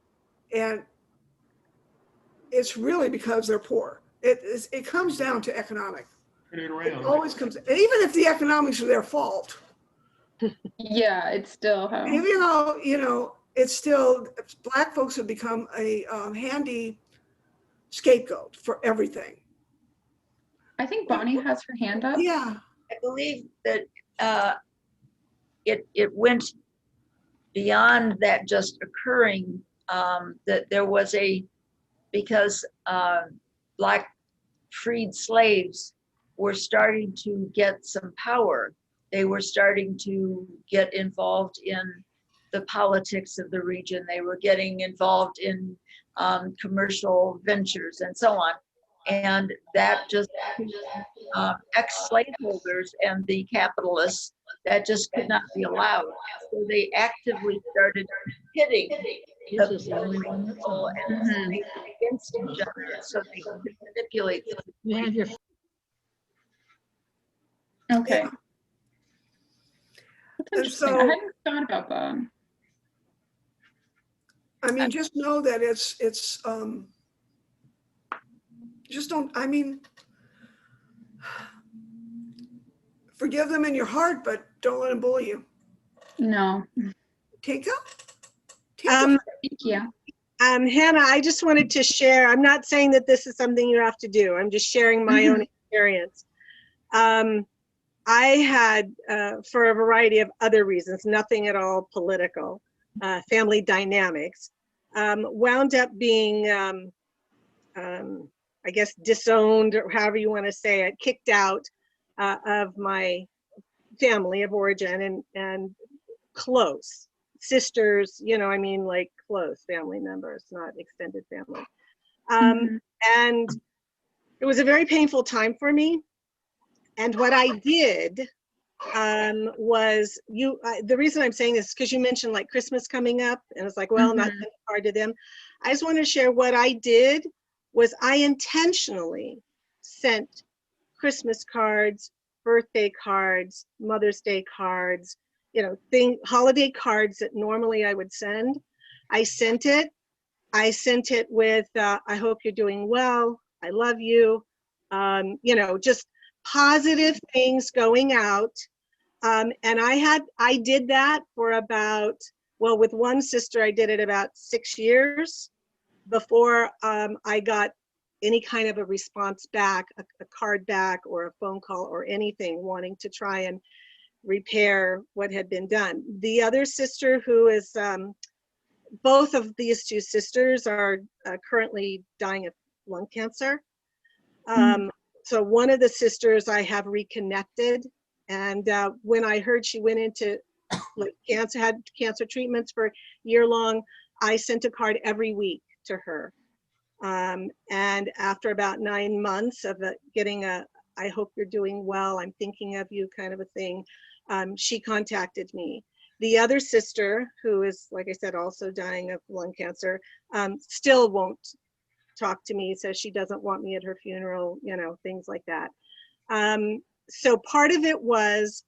it's really because they're poor. It comes down to economic. It always comes, even if the economics are their fault. Yeah, it's still how. Even though, it's still, Black folks have become a handy scapegoat for everything. I think Bonnie has her hand up. Yeah. I believe that it went beyond that just occurring, that there was because Black freed slaves were starting to get some power. They were starting to get involved in the politics of the region. They were getting involved in commercial ventures and so on. And that just ex-slaveholders and the capitalists, that just could not be allowed. So they actively started pitting the people and against each other so they could manipulate them. You have your Okay. Yeah. That's interesting. so- I hadn't thought about that. I mean, just know that it's just don't, I mean, forgive them in your heart, but don't let them bully you. No. Tinka? Um, Thank you. Hannah, I just wanted to share, I'm not saying that this is something you have to do. I'm just sharing my own experience. I had, for a variety of other reasons, nothing at all political, family dynamics, wound up being, I guess, disowned, or however you want to say it, kicked out of my family of origin, and close sisters, you know, I mean, like close family members, not extended family. And it was a very painful time for me. And what I did was, the reason I'm saying this is because you mentioned like Christmas coming up, and it's like, well, not hard to them. I just want to share what I did was I intentionally sent Christmas cards, birthday cards, Mother's Day cards, you know, holiday cards that normally I would send. I sent it with, I hope you're doing well, I love you, you know, just positive things going out. And I did that for about, well, with one sister, I did it about 6 years before I got any kind of a response back, a card back or a phone call or anything, wanting to try and repair what had been done. The other sister, who is, both of these two sisters are currently dying of lung cancer. So one of the sisters I have reconnected, and when I heard she went into like had cancer treatments for a year long, I sent a card every week to her. And after about 9 months of getting I hope you're doing well, I'm thinking of you kind of a thing, she contacted me. The other sister, who is, like I said, also dying of lung cancer, still won't talk to me, says she doesn't want me at her funeral, you know, things like that. So part of it was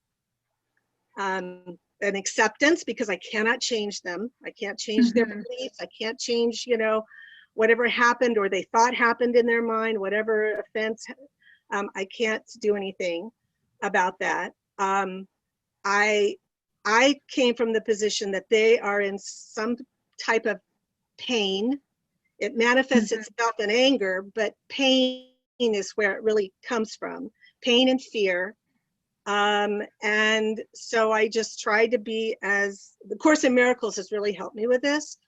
an acceptance, because I cannot change them. I can't change their beliefs. I can't change, you know, whatever happened or they thought happened in their mind, whatever offense, I can't do anything about that. I came from the position that they are in some type of pain. It manifests itself in anger, but pain is where it really comes from, pain and fear. And so I just tried to be, as the Course in Miracles has really helped me with this.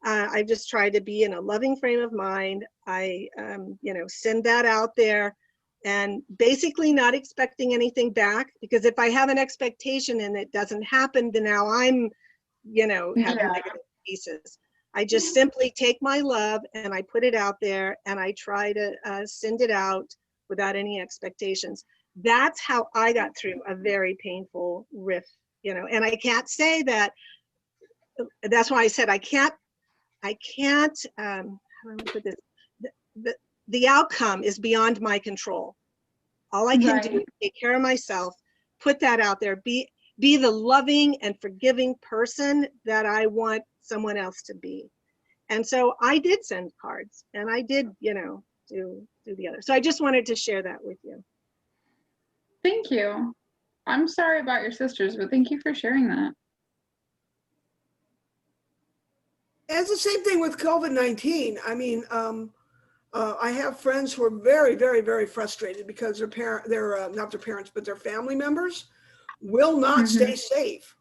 I just tried to be in a loving frame of mind. I, you know, send that out there and basically not expecting anything back, because if I have an expectation and it doesn't happen, then now I'm, you know, having negative pieces. I just simply take my love and I put it out there, and I try to send it out without any expectations. That's how I got through a very painful riff, you know, and I can't say that, that's why I said I can't, how do I put this? The outcome is beyond my control. All I can do is take care of myself, put that out there, be the loving and forgiving person that I want someone else to be. And so I did send cards, and I did, you know, do the other. So I just wanted to share that with you. Thank you. I'm sorry about your sisters, but thank you for sharing that. It's the same thing with COVID-19. I mean, I have friends who are very, very, very frustrated because their not their parents, but their family members will not stay safe.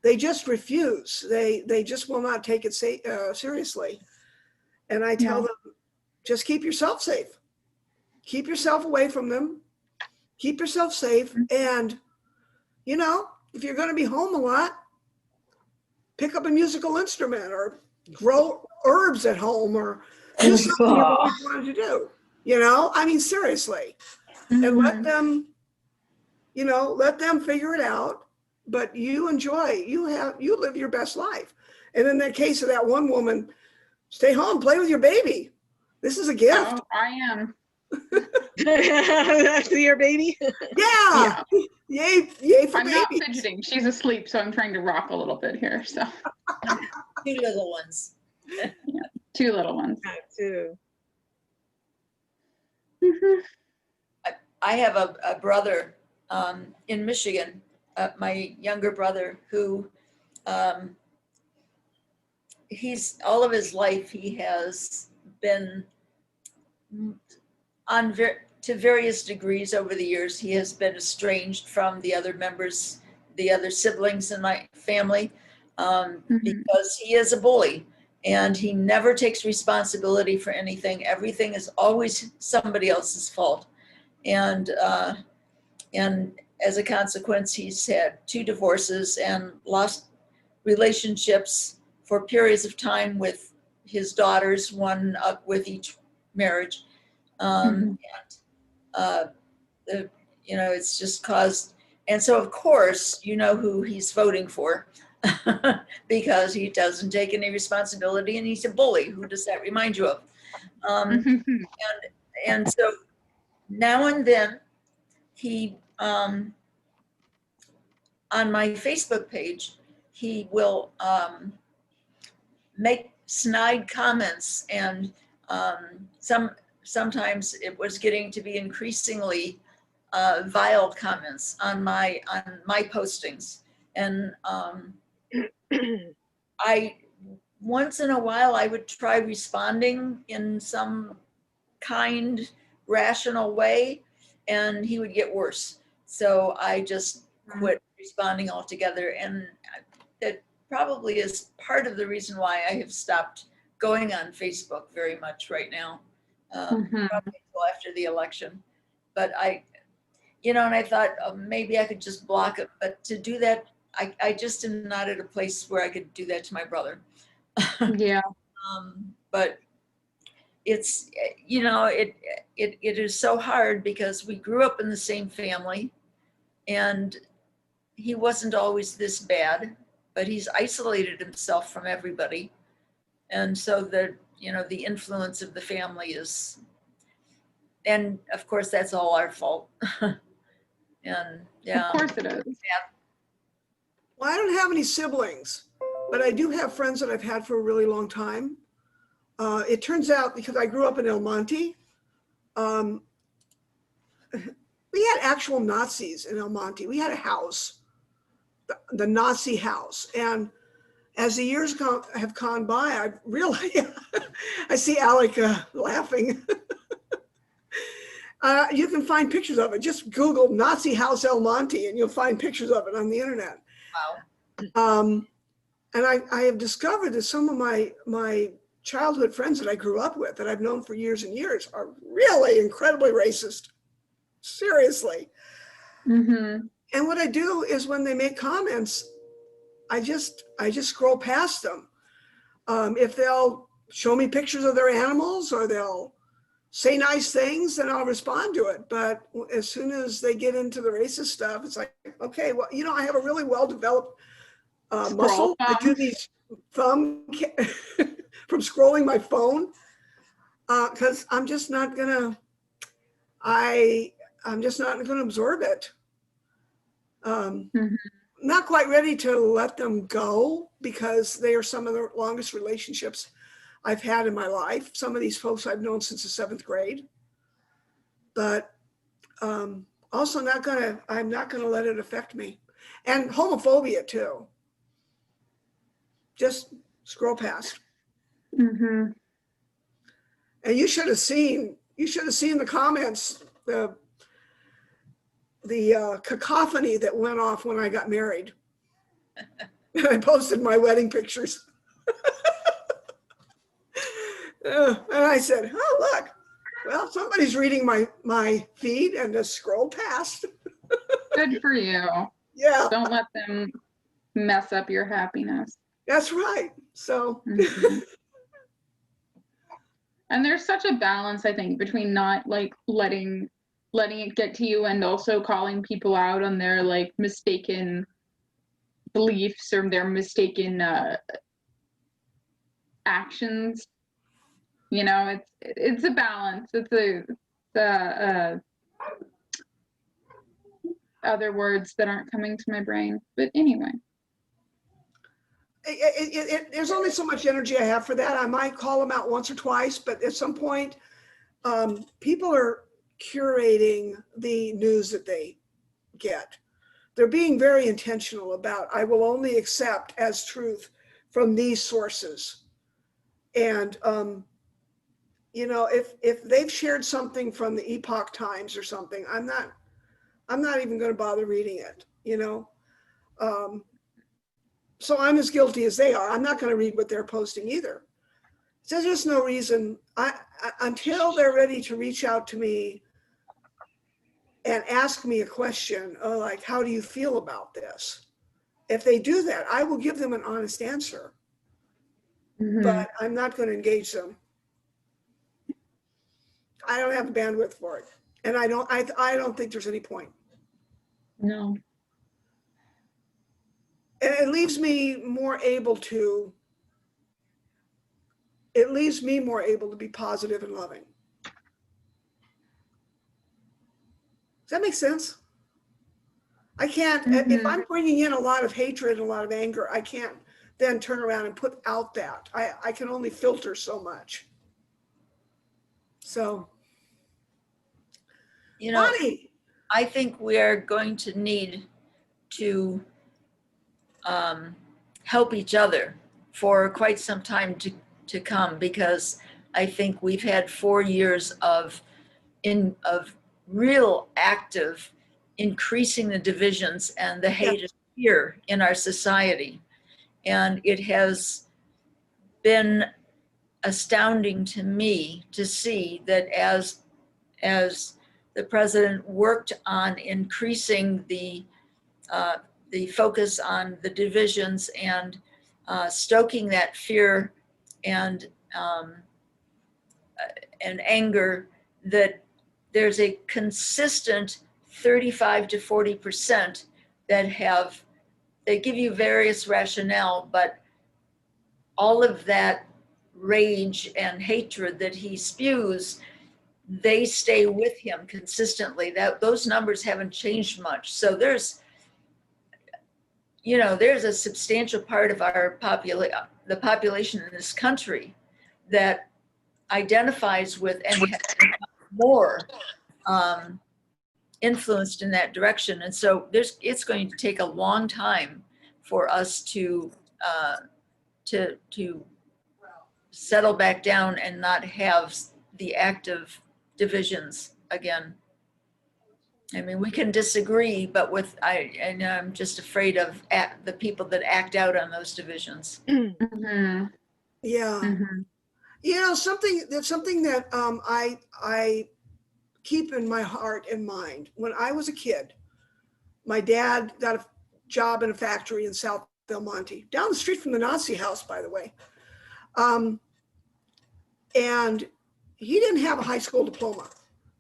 They just refuse. They just will not take it seriously. And I tell them, just keep yourself safe. Keep yourself away from them. Keep yourself safe. And, you know, if you're going to be home a lot, pick up a musical instrument or grow herbs at home or do something you always wanted to do. You know, I mean, seriously. And let them, you know, let them figure it out. But you enjoy, you live your best life. And in the case of that one woman, stay home, play with your baby. This is a gift. Oh, I am. That's your baby? Yeah. Yay for I'm babies. not fidgeting. She's asleep, so I'm trying to rock a little bit here. So 2 little ones. 2 little ones. Too. Mhm. I have a brother in Michigan, my younger brother, who he's all of his life he has been on to various degrees over the years. He has been estranged from the other members, the other siblings in my family, because he is a bully and he never takes responsibility for anything. Everything is always somebody else's fault. And as a consequence, he's had 2 divorces and lost relationships for periods of time with his daughters, one up with each marriage. And it's just caused, and so of course, you know who he's voting for because he doesn't take any responsibility and he's a bully. Who does that remind you of? And so now and then he, on my Facebook page, he will make snide comments, and sometimes it was getting to be increasingly vile comments on my postings. And I once in a while I would try responding in some kind, rational way, and he would get worse. So I just quit responding altogether, and that probably is part of the reason why I have stopped going on Facebook very much right now, probably until after the election. But and I thought maybe I could just block it, but to do that, I just am not at a place where I could do that to my brother. Yeah. But it's, it is so hard because we grew up in the same family, and he wasn't always this bad, but he's isolated himself from everybody. And so the influence of the family is, and of course that's all our fault. And yeah. Of course it is. Well, I don't have any siblings, but I do have friends that I've had for a really long time. It turns out, because I grew up in El Monte, we had actual Nazis in El Monte. We had a house, the Nazi house. And as the years have gone by, I really, I see Alec laughing. You can find pictures of it. Just Google Nazi house El Monte and you'll find pictures of it on the internet. Wow. And I have discovered that some of my childhood friends that I grew up with, that I've known for years and years, are really incredibly racist. Seriously. And what I do is when they make comments, I just scroll past them. If they'll show me pictures of their animals or they'll say nice things, then I'll respond to it. But as soon as they get into the racist stuff, it's like, okay, well, I have a really well-developed muscle. I do these thumb from scrolling my phone because I'm just not gonna absorb it. Not quite ready to let them go because they are some of the longest relationships I've had in my life. Some of these folks I've known since the 7th grade, but also I'm not gonna let it affect me. And homophobia too. Just scroll past. And you should have seen the comments, the cacophony that went off when I got married. I posted my wedding pictures. And I said, oh, look, well, somebody's reading my feed, and just scroll past. Good for you. Yeah. Don't let them mess up your happiness. That's right. So. And there's such a balance, I think, between not like letting it get to you and also calling people out on their like mistaken beliefs or their mistaken actions. It's a balance. It's a other words that aren't coming to my brain. But anyway. There's only so much energy I have for that. I might call them out once or twice, but at some point, people are curating the news that they get. They're being very intentional about, I will only accept as truth from these sources. And, you know, if they've shared something from the Epoch Times or something, I'm not even going to bother reading it, you know? So I'm as guilty as they are. I'm not going to read what they're posting either. So there's just no reason, until they're ready to reach out to me and ask me a question, like, how do you feel about this? If they do that, I will give them an honest answer, but I'm not going to engage them. I don't have the bandwidth for it. And I don't think there's any point. No. And it leaves me more able to be positive and loving. Does that make sense? I can't, if I'm bringing in a lot of hatred and a lot of anger, I can't then turn around and put out that. I can only filter so much. So, You know, Bonnie, I think we are going to need to help each other for quite some time to come, because I think we've had 4 years of real active increasing the divisions and the hate and fear in our society. And it has been astounding to me to see that as the president worked on increasing the focus on the divisions and stoking that fear and anger, that there's a consistent 35 to 40% that they give you various rationale, but all of that rage and hatred that he spews, they stay with him consistently. Those numbers haven't changed much. So there's a substantial part of the population in this country that identifies with and has more influenced in that direction. And so it's going to take a long time for us to settle back down and not have the active divisions again. I mean, we can disagree, but I'm just afraid of the people that act out on those divisions. Mm-hmm. yeah. Mm-hmm. You know, something that I keep in my heart and mind. When I was a kid, my dad got a job in a factory in South Belmonte, down the street from the Nazi house, by the way. And he didn't have a high school diploma.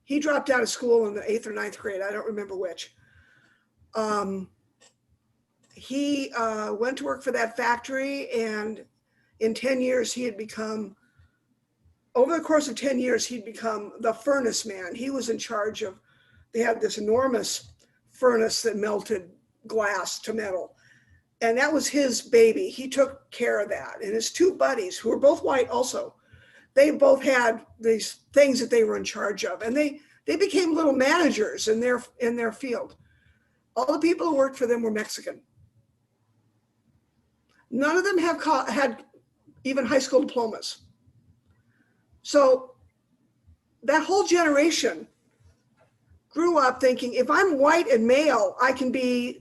He dropped out of school in the 8th or 9th grade. I don't remember which. He went to work for that factory, and in 10 years, over the course of 10 years, he'd become the furnace man. He was in charge of, they had this enormous furnace that melted glass to metal. And that was his baby. He took care of that. And his two buddies, who were both white also, they both had these things that they were in charge of. And they became little managers in their field. All the people who worked for them were Mexican. None of them had even high school diplomas. So that whole generation grew up thinking, if I'm white and male, I can be,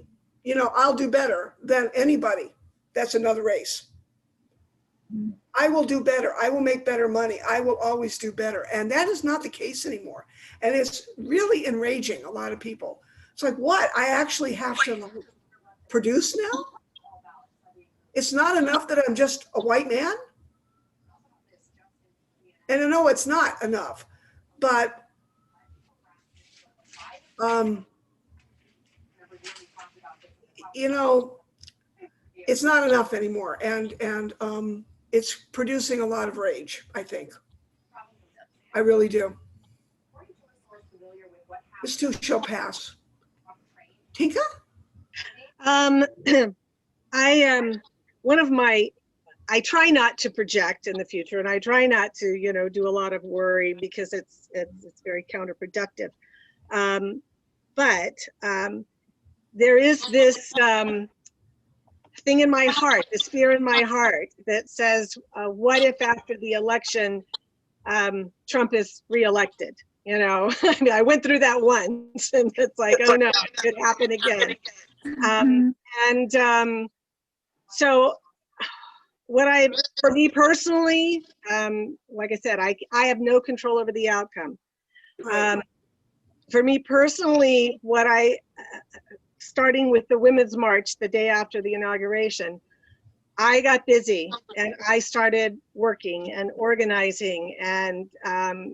I'll do better than anybody that's another race. I will do better. I will make better money. I will always do better. And that is not the case anymore. And it's really enraging a lot of people. It's like, what? I actually have to produce now? It's not enough that I'm just a white man? And I know it's not enough, but it's not enough anymore. And it's producing a lot of rage, I think. I really do. This too shall pass. Tinka? I try not to project in the future, and I try not to, you know, do a lot of worry because it's very counterproductive. But there is this thing in my heart, this fear in my heart that says, what if after the election, Trump is reelected? You know, I mean, I went through that once, and it's like, oh no, it could happen again. So for me personally, like I said, I have no control over the outcome. For me personally, starting with the Women's March the day after the inauguration, I got busy and I started working and organizing and,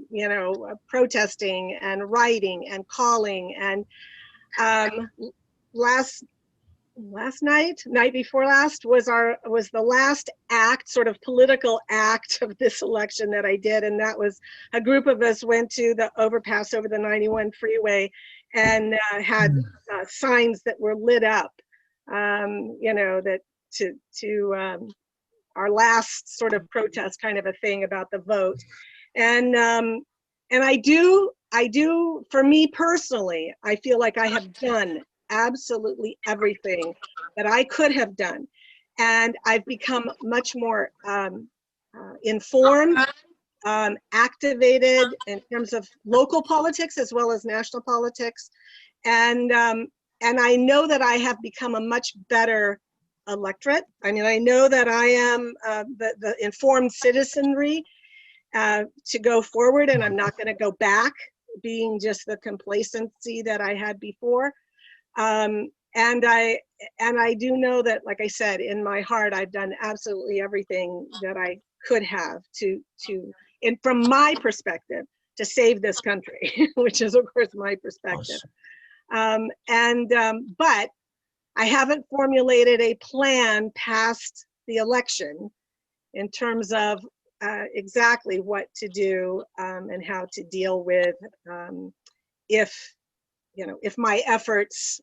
you know, protesting and writing and calling. And night before last was the last act, sort of political act of this election that I did. And that was a group of us went to the overpass over the 91 freeway and had signs that were lit up, you know, that to our last sort of protest kind of a thing about the vote. And I do, for me personally, I feel like I have done absolutely everything that I could have done. And I've become much more informed, activated in terms of local politics as well as national politics. And I know that I have become a much better electorate. I mean, I know that I am the informed citizenry to go forward, and I'm not going to go back being just the complacency that I had before. And I do know that, like I said, in my heart, I've done absolutely everything that I could have and from my perspective, to save this country, which is of course my perspective. But I haven't formulated a plan past the election in terms of exactly what to do and how to deal with if my efforts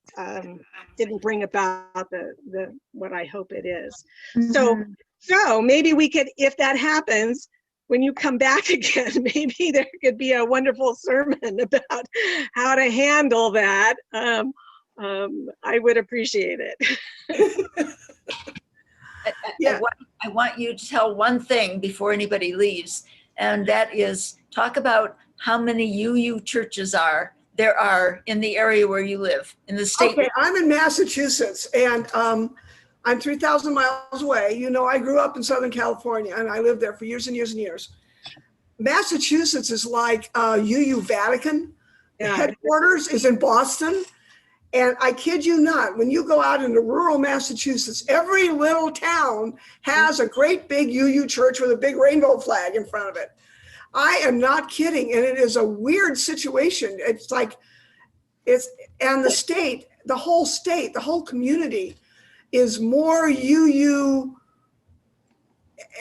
didn't bring about the what I hope it is. So maybe we could, if that happens, when you come back again, maybe there could be a wonderful sermon about how to handle that. I would appreciate it. I want you to tell one thing before anybody leaves, and that is talk about how many UU churches there are in the area where you live, in the state. Okay, I'm in Massachusetts, and I'm 3,000 miles away. You know, I grew up in Southern California, and I lived there for years and years and years. Massachusetts is like UU Vatican. The headquarters is in Boston. And I kid you not, when you go out into rural Massachusetts, every little town has a great big UU church with a big rainbow flag in front of it. I am not kidding. And it is a weird situation. It's like, and the whole community is more UU.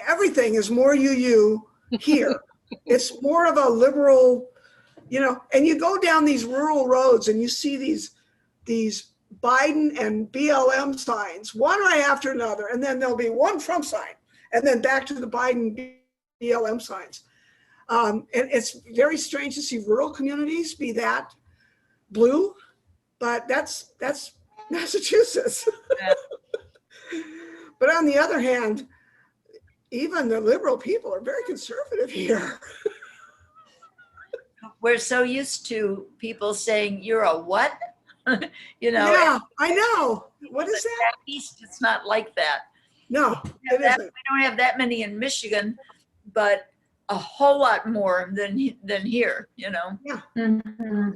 Everything is more UU here. It's more of a liberal, you know, and you go down these rural roads and you see these Biden and BLM signs, one right after another, and then there'll be one Trump sign, and then back to the Biden BLM signs. And it's very strange to see rural communities be that blue, but that's Massachusetts. Yeah. But on the other hand, even the liberal people are very conservative here. We're so used to people saying, "You're a what?" You know. Yeah, I know. What is that? East, it's not like that. No, it isn't. We don't have that many in Michigan, but a whole lot more than here, you know. Yeah. Mm-hmm.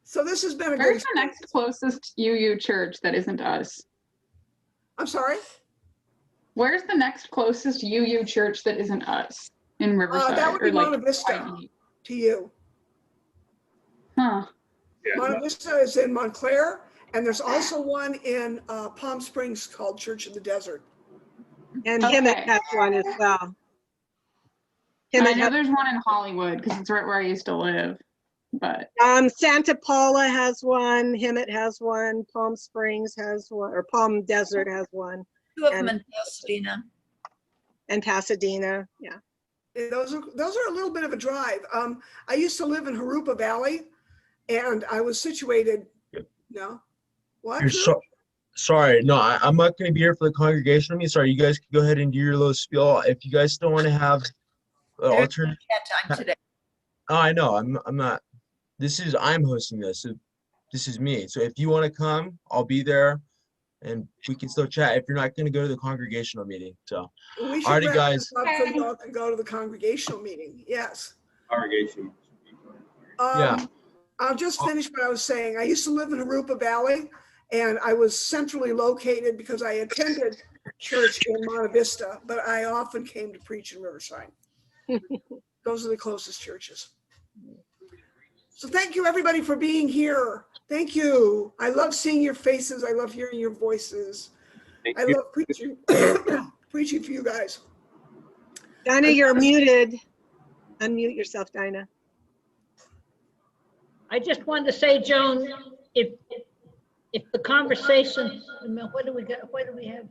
So this has been a Where's great. the next closest UU church that isn't us? I'm sorry? Where's the next closest UU church that isn't us in Riverside? That would be Monte Vista IE? to you. Huh. Monte Vista is in Montclair, and there's also one in Palm Springs called Church of the Desert. And Hemet has one as well. I know there's one in Hollywood because it's right where I used to live. But Santa Paula has one, Hemet has one, Palm Springs has one, or Palm Desert has one, Two of them And- in Pasadena. and Pasadena. Yeah. Those are a little bit of a drive. I used to live in Harupa Valley, and I was situated. No, what? You're Drew? sorry. No, I'm not going to be here for the congregational meeting. Sorry, you guys can go ahead and do your little spiel. If you guys still want to have There's alternate, chat time today. oh, I know. I'm not. I'm hosting this. So this is me. So if you want to come, I'll be there, and we can still chat. If you're not going to go to the congregational meeting, so We should alrighty, wrap guys. this up so y'all can go to the congregational meeting. Yes. Congregation. Yeah. I'll just finish what I was saying. I used to live in Harupa Valley, and I was centrally located because I attended church in Monte Vista, but I often came to preach in Riverside. Those are the closest churches. So thank you, everybody, for being here. Thank you. I love seeing your faces. I love hearing your voices. Thank I you. love preaching, preaching for you guys. Dinah, you're muted. Unmute yourself, Dinah. I just wanted to say, Joan, if the conversation, what do we got? What do we have?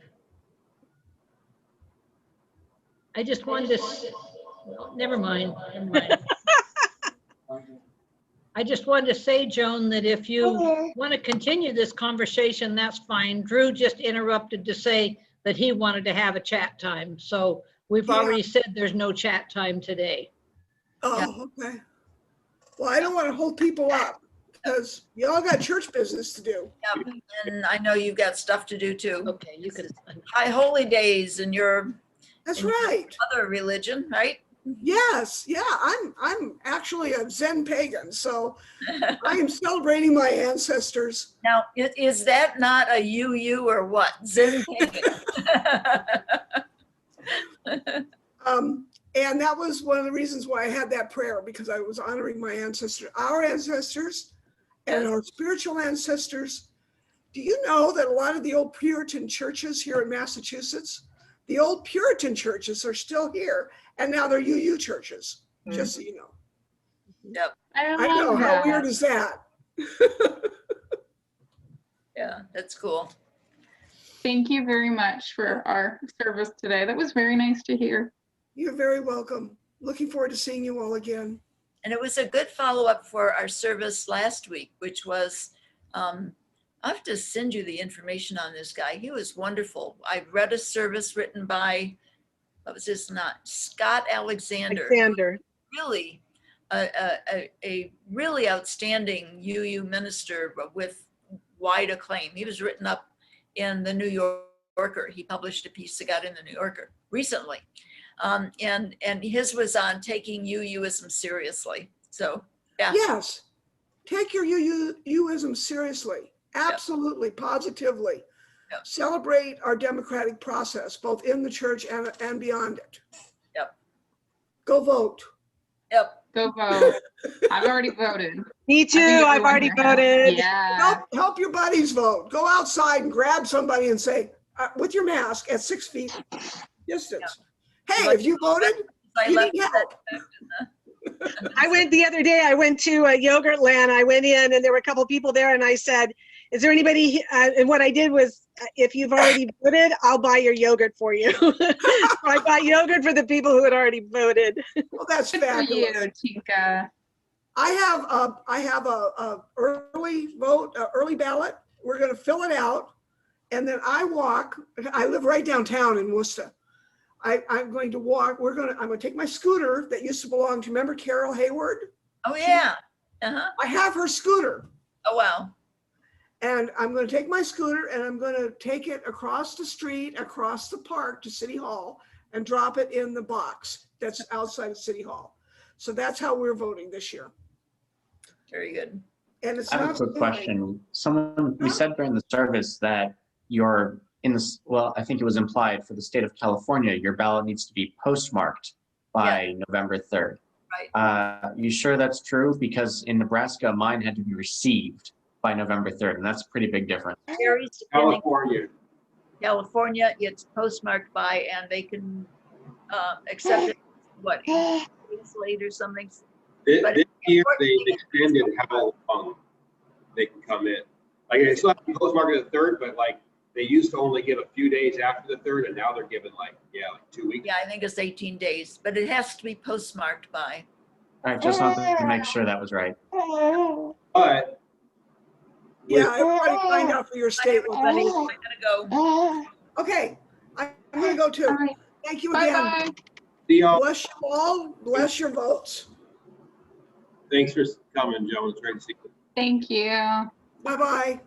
I just wanted to, well, never mind. I just wanted to say, Joan, that if you want to continue this conversation, that's fine. Drew just interrupted to say that he wanted to have a chat time. So we've already said there's no chat time today. Oh, okay. Well, I don't want to hold people up because you all got church business to do. Yep. And I know you've got stuff to do too. Okay, you could. High holy days in your That's in your right. other religion, right? Yes, yeah, I'm actually a Zen pagan, so I am celebrating my ancestors. Now, is that not a UU or what? Zen pagan. And that was one of the reasons why I had that prayer, because I was honoring my ancestors, our ancestors, and our spiritual ancestors. Do you know that a lot of the old Puritan churches here in Massachusetts, the old Puritan churches are still here, and now they're UU churches, just so you know. Yep. I know, how weird is that? Yeah, that's cool. Thank you very much for our service today. That was very nice to hear. You're very welcome. Looking forward to seeing you all again. And it was a good follow-up for our service last week, which was, I'll have to send you the information on this guy. He was wonderful. I read a service written by, what was his name? Scott Alexander. Really, a really outstanding UU minister with wide acclaim. He was written up in the New Yorker. He published a piece that got in the New Yorker recently. And his was on taking UUism seriously. So, yeah. Yes, take your UUism seriously. Absolutely, positively. Yep. Celebrate our democratic process, both in the church and beyond it. Yep. Go vote. Yep. Go vote. I've already voted. Me too. I've already voted. Yeah. Help your buddies vote. Go outside and grab somebody and say, with your mask at 6 feet distance, hey, if you voted, you need help. I went the other day, I went to a yogurt land. I went in and there were a couple people there and I said, is there anybody, and what I did was, if you've already voted, I'll buy your yogurt for you. So I bought yogurt for the people who had already voted. Well, that's Good for fabulous. you, Tika. I have a early vote, early ballot. We're going to fill it out. And then I live right downtown in Worcester. I'm going to walk, I'm going to take my scooter that used to belong to, remember Carol Hayward? Oh, yeah. Uh-huh. I have her scooter. Oh, wow. And I'm going to take my scooter and I'm going to take it across the street, across the park to City Hall and drop it in the box that's outside of City Hall. So that's how we're voting this year. Very good. And it's I have not a quick question. We said during the service that you're in this, well, I think it was implied for the state of California, your ballot needs to be postmarked by November 3rd. Right. You sure that's true? Because in Nebraska, mine had to be received by November 3rd, and that's a pretty big difference. Varies depending- California. it's postmarked by, and they can accept it, what, 8 days late or something? But This year, they extended how long they can come in. Like, they still have to postmark the 3rd, but like, they used to only give a few days after the 3rd, and now they're giving like 2 weeks. yeah, I think it's 18 days, but it has to be postmarked by. All right, just wanted to make sure that was right. But Yeah, everybody find out for your state what that is. I gotta go. Okay, I'm gonna go All too. right. Thank you again. Bye-bye. see y'all. Bless you all, bless your votes. Thanks for coming, Joan. It's great to see you. Thank you. Bye-bye.